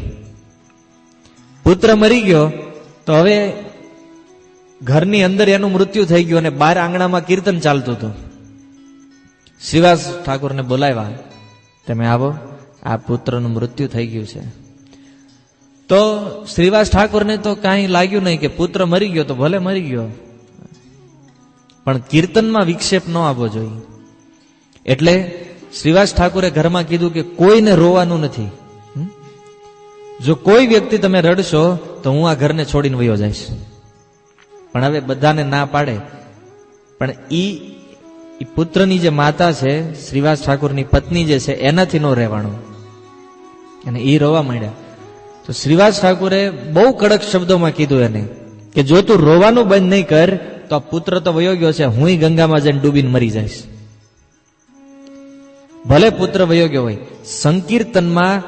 પુત્ર મરી ગયો તો હવે ઘરની અંદર એનું મૃત્યુ થઈ ગયું અને બહાર આંગણામાં કીર્તન ચાલતું હતું. શ્રીવાસ ઠાકોરને બોલાવ્યા, તમે આવો, આ પુત્રનું મૃત્યુ થઈ ગયું છે. તો શ્રીવાસ ઠાકોરને તો કાંઈ લાગ્યું નહીં કે પુત્ર મરી ગયો તો ભલે મરી ગયો, પણ કીર્તનમાં વિક્ષેપ ન આવવો જોઈએ. એટલે શ્રીવાસ ઠાકોરે ઘરમાં કીધું કે કોઈને રોવાનું નથી, જો કોઈ વ્યક્તિ તમે રડશો તો હું આ ઘરને છોડીને વયો જઈશ. પણ હવે બધાને ના પાડે, પણ ઈ પુત્રની જે માતા છે, શ્રીવાસ ઠાકોરની પત્ની જે છે, એનાથી ન રહેવાનું, અને ઈ રોવા માંડ્યા. તો શ્રીવાસ ઠાકુરે બહુ કડક શબ્દોમાં કીધું એને કે જો તું રોવાનું બંધ નહીં કર તો આ પુત્ર તો વયો ગયો છે, હું ગંગામાં જઈને ડૂબીને મરી જઈશ. ભલે પુત્ર વયો ગયો હોય, સંકીર્તનમાં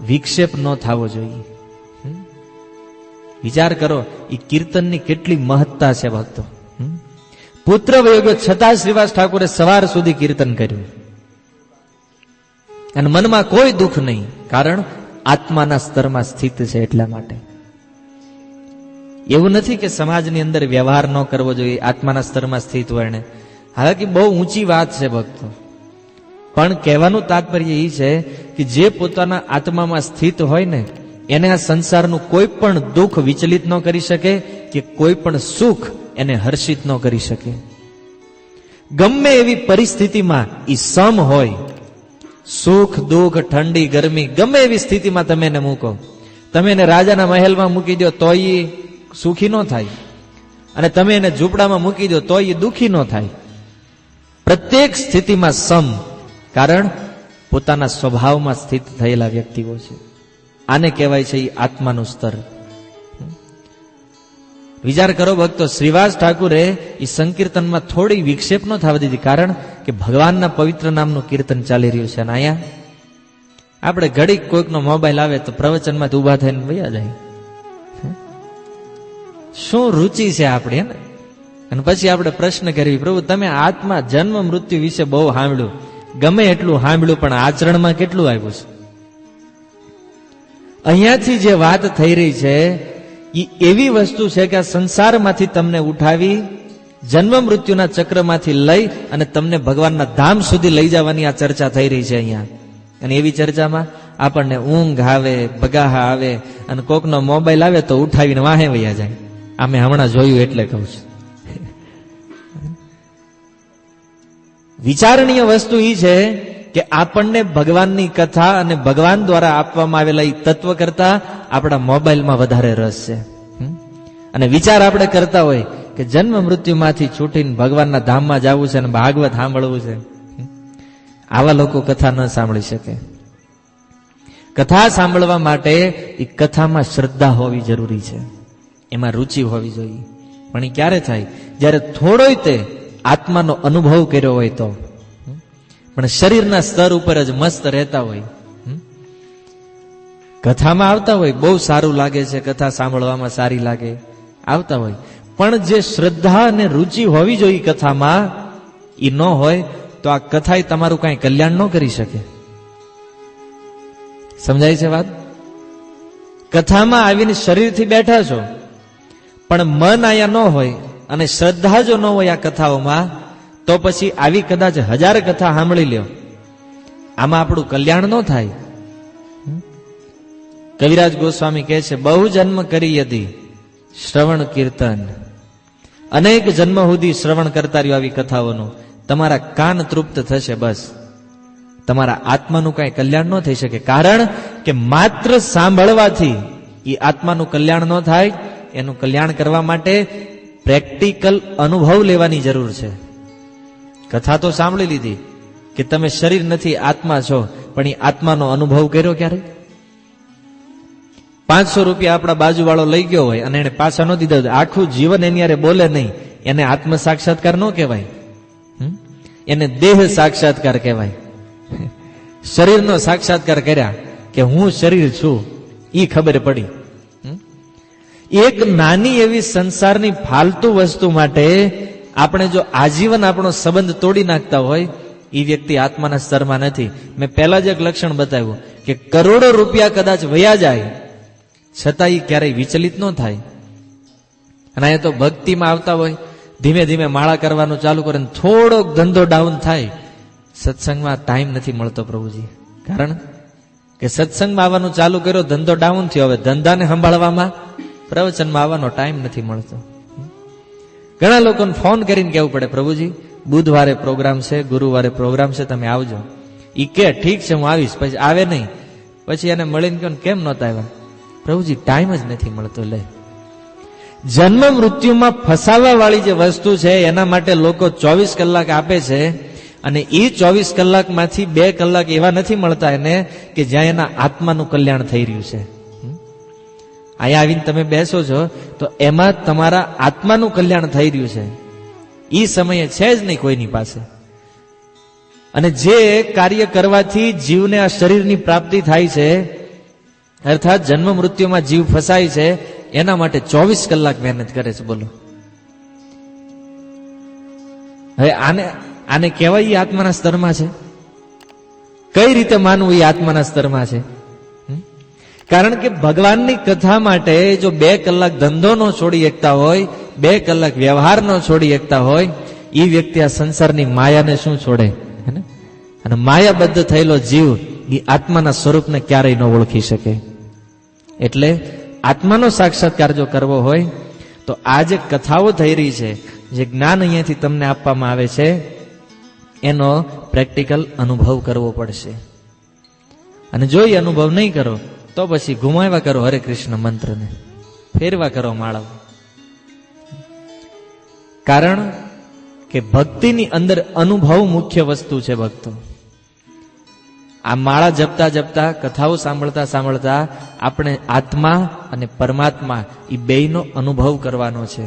વિક્ષેપ ન થવો જોઈએ. વિચાર કરો, એ કીર્તનની કેટલી મહત્તા છે ભક્તો. પુત્ર વયો ગયો છતાં શ્રીવાસ ઠાકુરે સવાર સુધી કીર્તન કર્યું અને મનમાં કોઈ દુઃખ નહીં, કારણ આત્માના સ્તરમાં સ્થિત છે એટલા માટે. એવું નથી કે સમાજની અંદર વ્યવહાર ન કરવો જોઈએ, આત્માના સ્તરમાં સ્થિત હોય ને. હાલાકી બહુ ઊંચી વાત છે ભક્તો, પણ કહેવાનું તાત્પર્ય એ છે કે જે પોતાના આત્મામાં સ્થિત હોય ને એને આ સંસારનું કોઈ પણ દુઃખ વિચલિત ન કરી શકે કે કોઈ પણ સુખ એને હર્ષિત ન કરી શકે. ગમે એવી પરિસ્થિતિમાં ઈ સમ હોય, સુખ દુઃખ ઠંડી ગરમી ગમે એવી સ્થિતિમાં તમે એને મૂકો, તમે એને રાજાના મહેલમાં મૂકી દો તો એ સુખી ન થાય, અને તમે એને ઝૂંપડામાં મૂકી દો તો એ દુઃખી ન થાય. પ્રત્યેક સ્થિતિમાં સમ, કારણ પોતાના સ્વભાવમાં સ્થિત થયેલા વ્યક્તિઓ છે. આને કહેવાય છે એ આત્માનું સ્તર. વિચાર કરો ભક્તો, શ્રીવાસ ઠાકુરે એ સંકીર્તનમાં થોડી વિક્ષેપ ન થવા દીધી, કારણ કે ભગવાનના પવિત્ર નામનું કીર્તન ચાલી રહ્યું છે. અને અહીંયા આપણે ઘડીક કોઈકનો મોબાઈલ આવે તો પ્રવચનમાં ઉભા થઈને વયા જાય. શું રુચિ છે આપણી, ને? અને પછી આપણે પ્રશ્ન કરવી, પ્રભુ તમે આત્મા જન્મ મૃત્યુ વિશે બહુ સાંભળ્યું, ગમે એટલું સાંભળ્યું, પણ આચરણમાં કેટલું આવ્યું છે? અહીંયાથી જે વાત થઈ રહી છે એ એવી વસ્તુ છે કે આ સંસારમાંથી તમને ઉઠાવી જન્મ મૃત્યુના ચક્રમાંથી લઈ અને તમને ભગવાનના ધામ સુધી લઈ જવાની આ ચર્ચા થઈ રહી છે અહીંયા. અને એવી ચર્ચામાં આપણને ઊંઘ આવે, બગાહા આવે, અને કોકનો મોબાઈલ આવે તો ઉઠાવીને વાહે વયા જાય. આ મેં હમણાં જોયું એટલે કહું છું. વિચારણીય વસ્તુ એ છે કે આપણને ભગવાનની કથા અને ભગવાન દ્વારા આપવામાં આવેલા એ તત્વ કરતા આપણા મોબાઈલમાં વધારે રસ છે. અને વિચાર આપણે કરતા હોય કે જન્મ મૃત્યુમાંથી છૂટીને ભગવાનના ધામમાં જવું છે અને ભાગવત સાંભળવું છે. આવા લોકો કથા ન સાંભળી શકે. કથા સાંભળવા માટે એ કથામાં શ્રદ્ધા હોવી જરૂરી છે, એમાં રુચિ હોવી જોઈએ. પણ એ ક્યારે થાય? જ્યારે થોડોય તે આત્માનો અનુભવ કર્યો હોય તો. પણ શરીરના સ્તર ઉપર જ મસ્ત રહેતા હોય, કથામાં આવતા હોય, બહુ સારું લાગે છે, કથા સાંભળવામાં સારી લાગે, આવતા હોય, પણ જે શ્રદ્ધા અને રુચિ હોવી જોઈએ કથામાં એ ન હોય તો આ કથા તમારું કઈ કલ્યાણ ન કરી શકે. સમજાય છે વાત? કથામાં આવીને શરીરથી બેઠા છો, પણ મન આયા ન હોય અને શ્રદ્ધા જો ન હોય આ કથાઓમાં, તો પછી આવી કદાચ 1000 કથા સાંભળી લ્યો, આમાં આપણું કલ્યાણ ન થાય. કવિરાજ ગોસ્વામી કહે છે, બહુ જન્મ કરી યદી શ્રવણ કીર્તન, અનેક જન્મ સુધી શ્રવણ કરતા રહ્યો આવી કથાઓનું, તમારા કાન તૃપ્ત થશે, બસ તમારા આત્માનું કઈ કલ્યાણ ન થઈ શકે. કારણ કે માત્ર સાંભળવાથી એ આત્માનું કલ્યાણ ન થાય. એનું કલ્યાણ કરવા માટે પ્રેક્ટિકલ અનુભવ લેવાની જરૂર છે. કથા તો સાંભળી લીધી કે તમે શરીર નથી, આત્મા છો, પણ એ આત્માનો અનુભવ કર્યો ક્યારે? 500 રૂપિયા આપણા બાજુવાળો લઈ ગયો હોય અને એને પાછા ન દીધા, આખું જીવન એની યારે બોલે નહીં, એને આત્મ સાક્ષાત્કાર ન કહેવાય, એને દેહ સાક્ષાત્કાર કહેવાય. શરીરનો સાક્ષાત્કાર કર્યા કે હું શરીર છું, એ ખબર પડી. એક નાની એવી સંસારની ફાલતુ વસ્તુ માટે આપણે જો આજીવન આપણો સંબંધ તોડી નાખતા હોય, એ વ્યક્તિ આત્માના સ્તરમાં નથી. મેં પહેલા જ એક લક્ષણ બતાવ્યું કે કરોડો રૂપિયા કદાચ વયા જાય છતાં એ ક્યારેય વિચલિત ન થાય. અને અહીંયા તો ભક્તિમાં આવતા હોય, ધીમે ધીમે માળા કરવાનું ચાલુ કરે, થોડોક ધંધો ડાઉન થાય, સત્સંગમાં ટાઈમ નથી મળતો પ્રભુજી. કારણ કે સત્સંગમાં આવવાનું ચાલુ કર્યો, ધંધો ડાઉન થયો, હવે ધંધાને સંભાળવામાં, પ્રવચનમાં આવવાનો ટાઈમ નથી મળતો. ઘણા લોકોને ફોન કરીને કહેવું પડે, પ્રભુજી બુધવારે પ્રોગ્રામ છે, ગુરુવારે પ્રોગ્રામ છે, તમે આવજો. ઈ કે ઠીક છે હું આવીશ, પછી આવે નહીં. પછી એને મળીને કહો કેમ નહોતા આવ્યા? પ્રભુજી ટાઈમ જ નથી મળતો. લે, જન્મ મૃત્યુમાં ફસાવા વાળી જે વસ્તુ છે એના માટે લોકો 24 કલાક આપે છે, અને એ 24 કલાકમાંથી 2 કલાક એવા નથી મળતા એને કે જ્યાં એના આત્માનું કલ્યાણ થઈ રહ્યું છે. અહીંયા આવીને તમે બેસો છો તો એમાં તમારા આત્માનું કલ્યાણ થઈ રહ્યું છે. એ સમયે છે જ નહીં કોઈની પાસે. અને જે કાર્ય કરવાથી જીવને આ શરીરની પ્રાપ્તિ થાય છે, અર્થાત જન્મ મૃત્યુમાં જીવ ફસાય છે, એના માટે 24 કલાક મહેનત કરે છે. બોલો, હવે આને કહેવાય એ આત્માના સ્તરમાં છે? કઈ રીતે માનવું એ આત્માના સ્તરમાં છે? કારણ કે ભગવાનની કથા માટે જો 2 કલાક ધંધો નો છોડી શકતા હોય, 2 કલાક વ્યવહાર નો છોડી શકતા હોય, એ વ્યક્તિ આ સંસારની માયાને શું છોડે? અને માયાબદ્ધ થયેલો જીવ એ આત્માના સ્વરૂપને ક્યારેય ન ઓળખી શકે. એટલે આત્માનો સાક્ષાત્કાર જો કરવો હોય તો આ જે કથાઓ થઈ રહી છે, જે જ્ઞાન અહીંયાથી તમને આપવામાં આવે છે, એનો પ્રેક્ટિકલ અનુભવ કરવો પડશે. અને જો એ અનુભવ નહીં કરો તો પછી ઘુમાવ્યા કરો હરે કૃષ્ણ મંત્રને, ફેરવા કરો માળા. કારણ કે ભક્તિની અંદર અનુભવ મુખ્ય વસ્તુ છે. ભક્તો, આ માળા જપતા જપતા, કથાઓ સાંભળતા સાંભળતા આપણે આત્મા અને પરમાત્મા એ બેયનો અનુભવ કરવાનો છે.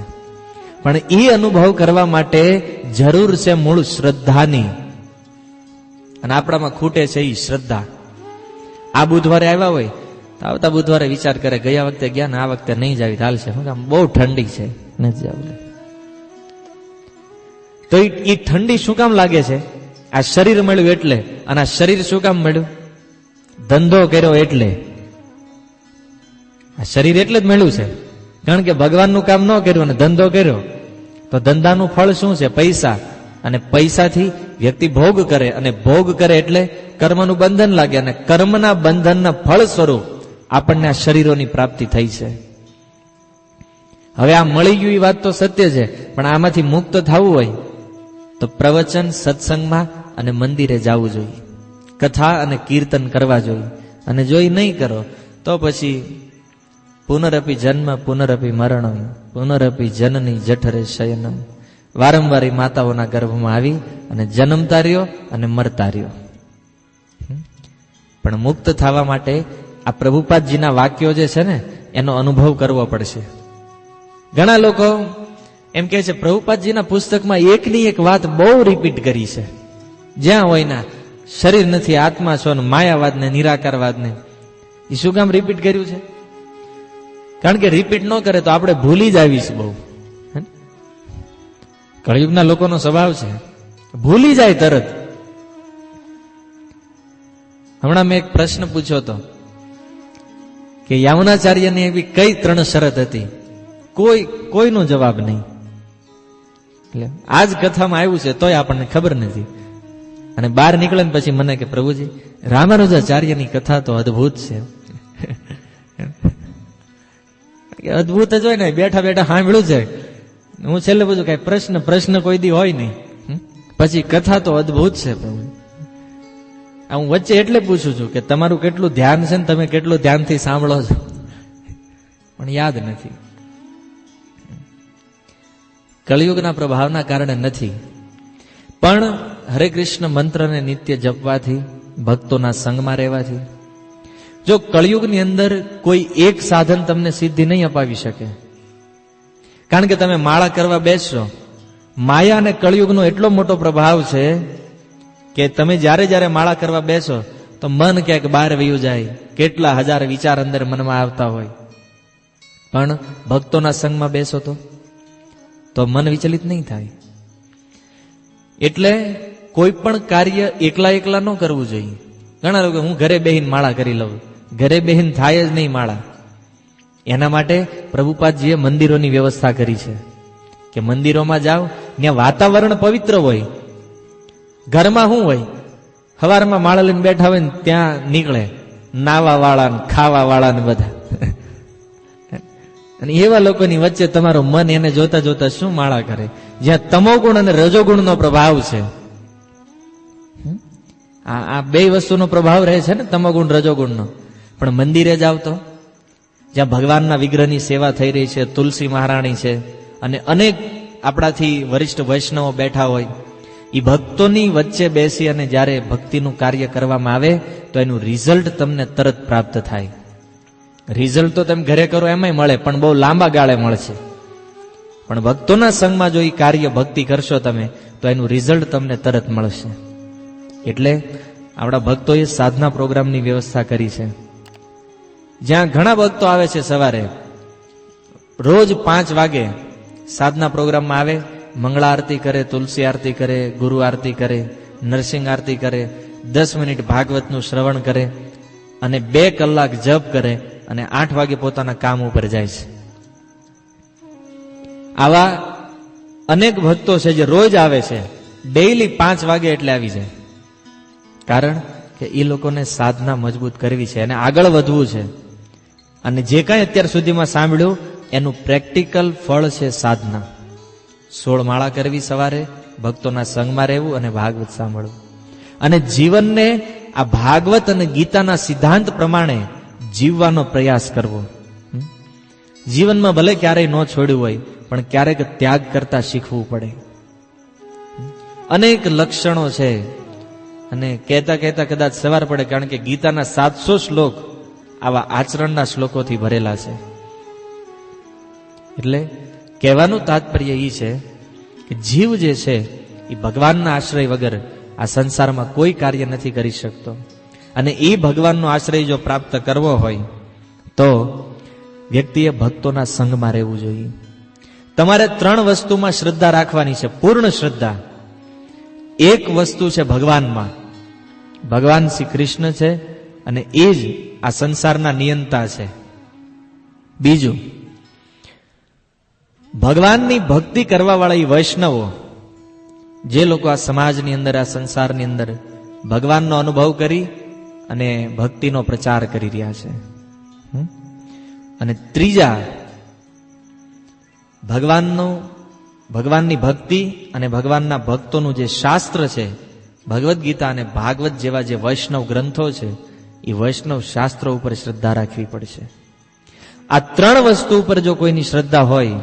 પણ એ અનુભવ કરવા માટે જરૂર છે મૂળ શ્રદ્ધાની. અને આપણામાં ખૂટે છે એ શ્રદ્ધા. આ બુધવારે આવ્યા હોય તો આવતા બુધવારે વિચાર કરે ગયા વખતે ગયા ને આ વખતે નહીં જાવી ચાલશે, બહુ ઠંડી છે, નથી જવું. તો એ ઠંડી શું કામ લાગે છે? આ શરીર મળ્યું એટલે. અને આ શરીર શું કામ મળ્યું? ધંધો કર્યો એટલે. આ શરીર એટલે જ મળ્યું છે. કારણ કે ભગવાનનું કામ ન કર્યું અને ધંધો કર્યો તો ધંધાનું ફળ શું છે? પૈસા. અને પૈસાથી વ્યક્તિ ભોગ કરે, અને ભોગ કરે એટલે કર્મનું બંધન લાગે, અને કર્મના બંધનના ફળ સ્વરૂપ આપણને આ શરીરોની પ્રાપ્તિ થઈ છે. હવે આ મળી ગયું એ વાત તો સત્ય છે, પણ આમાંથી મુક્ત થવું હોય તો પ્રવચન, સત્સંગમાં અને મંદિરે જવું જોઈએ, કથા અને કીર્તન કરવા જોઈએ. અને જો એ નહીં કરો તો પછી પુનરપી જન્મ પુનરપી મરણ પુનરપી જનની જઠરે શયનમ, વારંવાર માતાઓના ગર્ભમાં આવી અને જન્મતા રહ્યો અને મરતા રહ્યો. પણ મુક્ત થવા માટે આ પ્રભુપાદજીના વાક્યો જે છે ને એનો અનુભવ કરવો પડશે. ઘણા લોકો એમ કહે છે પ્રભુપાદજીના પુસ્તકમાં એકની એક વાત બહુ રિપીટ કરી છે, જ્યાં હોય ના શરીર નથી, આત્મા છો, માયાવાદને નિરાકારવાદને. એ શું કામ રિપીટ કર્યું છે? કારણ કે રિપીટ ન કરે તો આપણે ભૂલી જ આવીશું બહુ. કળિયુગના લોકોનો સ્વભાવ છે, ભૂલી જાય તરત. હમણાં મેં એક પ્રશ્ન પૂછ્યો હતો કે યામનાચાર્યની એવી કઈ 3 શરત હતી? કોઈનો જવાબ નહીં. એટલે આજ કથામાં આવ્યું છે તોય આપણને ખબર નથી. અને બહાર નીકળે ને પછી મને કે પ્રભુજી રામાનુજાચાર્યની કથા તો અદભુત છે. અદભુત જ હોય ને, બેઠા બેઠા સાંભળ્યું છે. હું છેલ્લે પૂછું કઈ પ્રશ્ન કોઈ દી હોય નહીં, પછી કથા તો અદભુત છે પ્રભુ. હું વચ્ચે એટલે પૂછું છું કે તમારું કેટલું ધ્યાન છે ને તમે કેટલું ધ્યાનથી સાંભળો છો, પણ યાદ નથી. કળિયુગના પ્રભાવના કારણે નથી, પણ હરે કૃષ્ણ મંત્રને નિત્ય જપવાથી, ભક્તોના સંગમાં રહેવાથી. જો કળિયુગની અંદર કોઈ એક સાધન તમને સિદ્ધિ નહીં અપાવી શકે, કારણ કે તમે માળા કરવા બેસશો, માયા અને કળિયુગનો એટલો મોટો પ્રભાવ છે કે તમે જ્યારે જ્યારે માળા કરવા બેસો તો મન ક્યાંક બહાર વયું જાય, કેટલા હજાર વિચાર અંદર મનમાં આવતા હોય. પણ ભક્તોના સંગમાં બેસો તો મન વિચલિત નહીં થાય. એટલે કોઈ પણ કાર્ય એકલા એકલા ન કરવું જોઈએ. ઘણા લોકો હું ઘરે બેહીને માળા કરી લઉં, ઘરે બેહીને થાય જ નહીં માળા. એના માટે પ્રભુપાદજીએ મંદિરોની વ્યવસ્થા કરી છે કે મંદિરોમાં જાઓ, ત્યાં વાતાવરણ પવિત્ર હોય. ઘરમાં શું હોય, સવારમાં માળા લઈને બેઠા હોય ને ત્યાં નીકળે નાવા વાળા ને ખાવા વાળા ને બધા. અને એવા લોકોની વચ્ચે તમારું મન એને જોતા જોતા શું માળા કરે, જ્યાં તમોગુણ અને રજોગુણનો પ્રભાવ છે. આ બે વસ્તુનો પ્રભાવ રહે છે ને, તમોગુણ રજોગુણનો. પણ મંદિરે જાવ તો જ્યાં ભગવાનના વિગ્રહની સેવા થઈ રહી છે, તુલસી મહારાણી છે અને અનેક આપણાથી વરિષ્ઠ વૈષ્ણવો બેઠા હોય, એ ભક્તોની વચ્ચે બેસી અને જ્યારે ભક્તિનું કાર્ય કરવામાં આવે તો એનું રિઝલ્ટ તમને તરત પ્રાપ્ત થાય. રિઝલ્ટ તો તમે ઘરે કરો એમાંય મળે, પણ બહુ લાંબા ગાળે મળશે. પણ ભક્તોના સંગમાં જો એ કાર્ય ભક્તિ કરશો તમે તો એનું રિઝલ્ટ તમને તરત મળશે. એટલે આપણા ભક્તોએ સાધના પ્રોગ્રામની વ્યવસ્થા કરી છે, જ્યાં ઘણા ભક્તો આવે છે. સવારે રોજ 5 વાગે સાધના પ્રોગ્રામમાં આવે, મંગળા આરતી કરે, તુલસી આરતી કરે, ગુરુ આરતી કરે, નરસિંહ આરતી કરે, 10 મિનિટ ભાગવતનું શ્રવણ કરે અને 2 કલાક જપ કરે અને 8 વાગે પોતાના કામ ઉપર જાય છે. આવા અનેક ભક્તો છે જે રોજ આવે છે, ડેઈલી 5 વાગે એટલે આવી જાય. કારણ કે એ લોકોને સાધના મજબૂત કરવી છે અને આગળ વધવું છે. અને જે કાંઈ અત્યાર સુધીમાં સાંભળ્યું એનું પ્રેક્ટિકલ ફળ છે સાધના. 16 માળા કરવી સવારે, ભક્તોના સંગમાં રહેવું અને ભાગવત સાંભળવું, અને જીવનને આ ભાગવત અને ગીતાના સિદ્ધાંત પ્રમાણે જીવવાનો પ્રયાસ કરવો. જીવનમાં ભલે ક્યારેય ન છોડ્યું હોય, પણ ક્યારેક ત્યાગ કરતા શીખવું પડે. અનેક લક્ષણો છે અને કહેતા કહેતા કદાચ સવાર પડે, કારણ કે ગીતાના 700 શ્લોક આવા આચરણના શ્લોકોથી ભરેલા છે. એટલે કહેવાનું તાત્પર્ય એ છે કે જીવ જે છે એ ભગવાનના આશ્રય વગર આ સંસારમાં કોઈ કાર્ય નથી કરી શકતો. અને એ ભગવાનનો આશ્રય જો પ્રાપ્ત કરવો હોય તો વ્યક્તિએ ભક્તોના સંગમાં રહેવું જોઈએ. તમારે 3 વસ્તુમાં શ્રદ્ધા રાખવાની છે, પૂર્ણ શ્રદ્ધા. એક વસ્તુ છે ભગવાનમાં, ભગવાન શ્રી કૃષ્ણ છે અને એ જ આ સંસારના નિયંતા છે. બીજું, ભગવાનની ભક્તિ કરવા વાળા એ વૈષ્ણવો, જે લોકો આ સમાજની અંદર, આ સંસારની અંદર ભગવાનનો અનુભવ કરી અને ભક્તિનો પ્રચાર કરી રહ્યા છે. અને ત્રીજા, ભગવાનની ભક્તિ અને ભગવાનના ભક્તોનું જે શાસ્ત્ર છે, ભગવદ્ ગીતા અને ભાગવત જેવા જે વૈષ્ણવ ગ્રંથો છે, એ વૈષ્ણવ શાસ્ત્રો ઉપર શ્રદ્ધા રાખવી પડશે. આ 3 વસ્તુ ઉપર જો કોઈની શ્રદ્ધા હોય,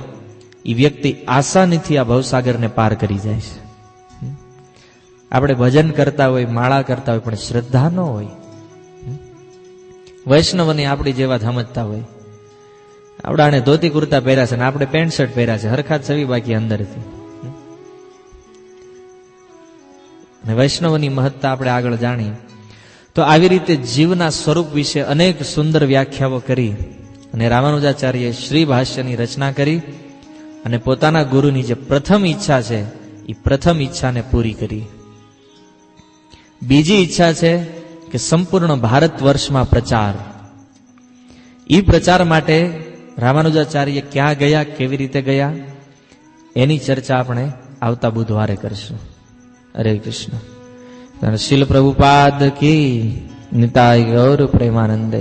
એ વ્યક્તિ આસાનીથી આ ભવસાગરને પાર કરી જાય છે. આપણે ભજન કરતા હોય, માળા કરતા હોય, પણ શ્રદ્ધા ન હોય, વૈષ્ણવને આપણી જેવા સમજતા હોય, આપણાને ધોતી કુર્તા પહેર્યા છે ને આપણે પેન્ટ શર્ટ પહેર્યા છે, હરખા જ છવી બાકી અંદરથી. અને વૈષ્ણવની મહત્તા આપણે આગળ જાણી તો આવી રીતે જીવના સ્વરૂપ વિશે અનેક સુંદર વ્યાખ્યાઓ કરી અને રામાનુજાચાર્યએ શ્રી ભાષ્યની રચના કરી અને પોતાના ગુરુની જે પ્રથમ ઈચ્છા છે એ પ્રથમ ઈચ્છાને પૂરી કરી. બીજી ઈચ્છા છે કે સંપૂર્ણ ભારત વર્ષમાં પ્રચાર. એ પ્રચાર માટે રામાનુજાચાર્ય ક્યાં ગયા, કેવી રીતે ગયા, એની ચર્ચા આપણે આવતા બુધવારે કરશું. હરે કૃષ્ણ. શીલ પ્રભુપાદ કી નિતાય ગૌર પ્રેમાનંદ.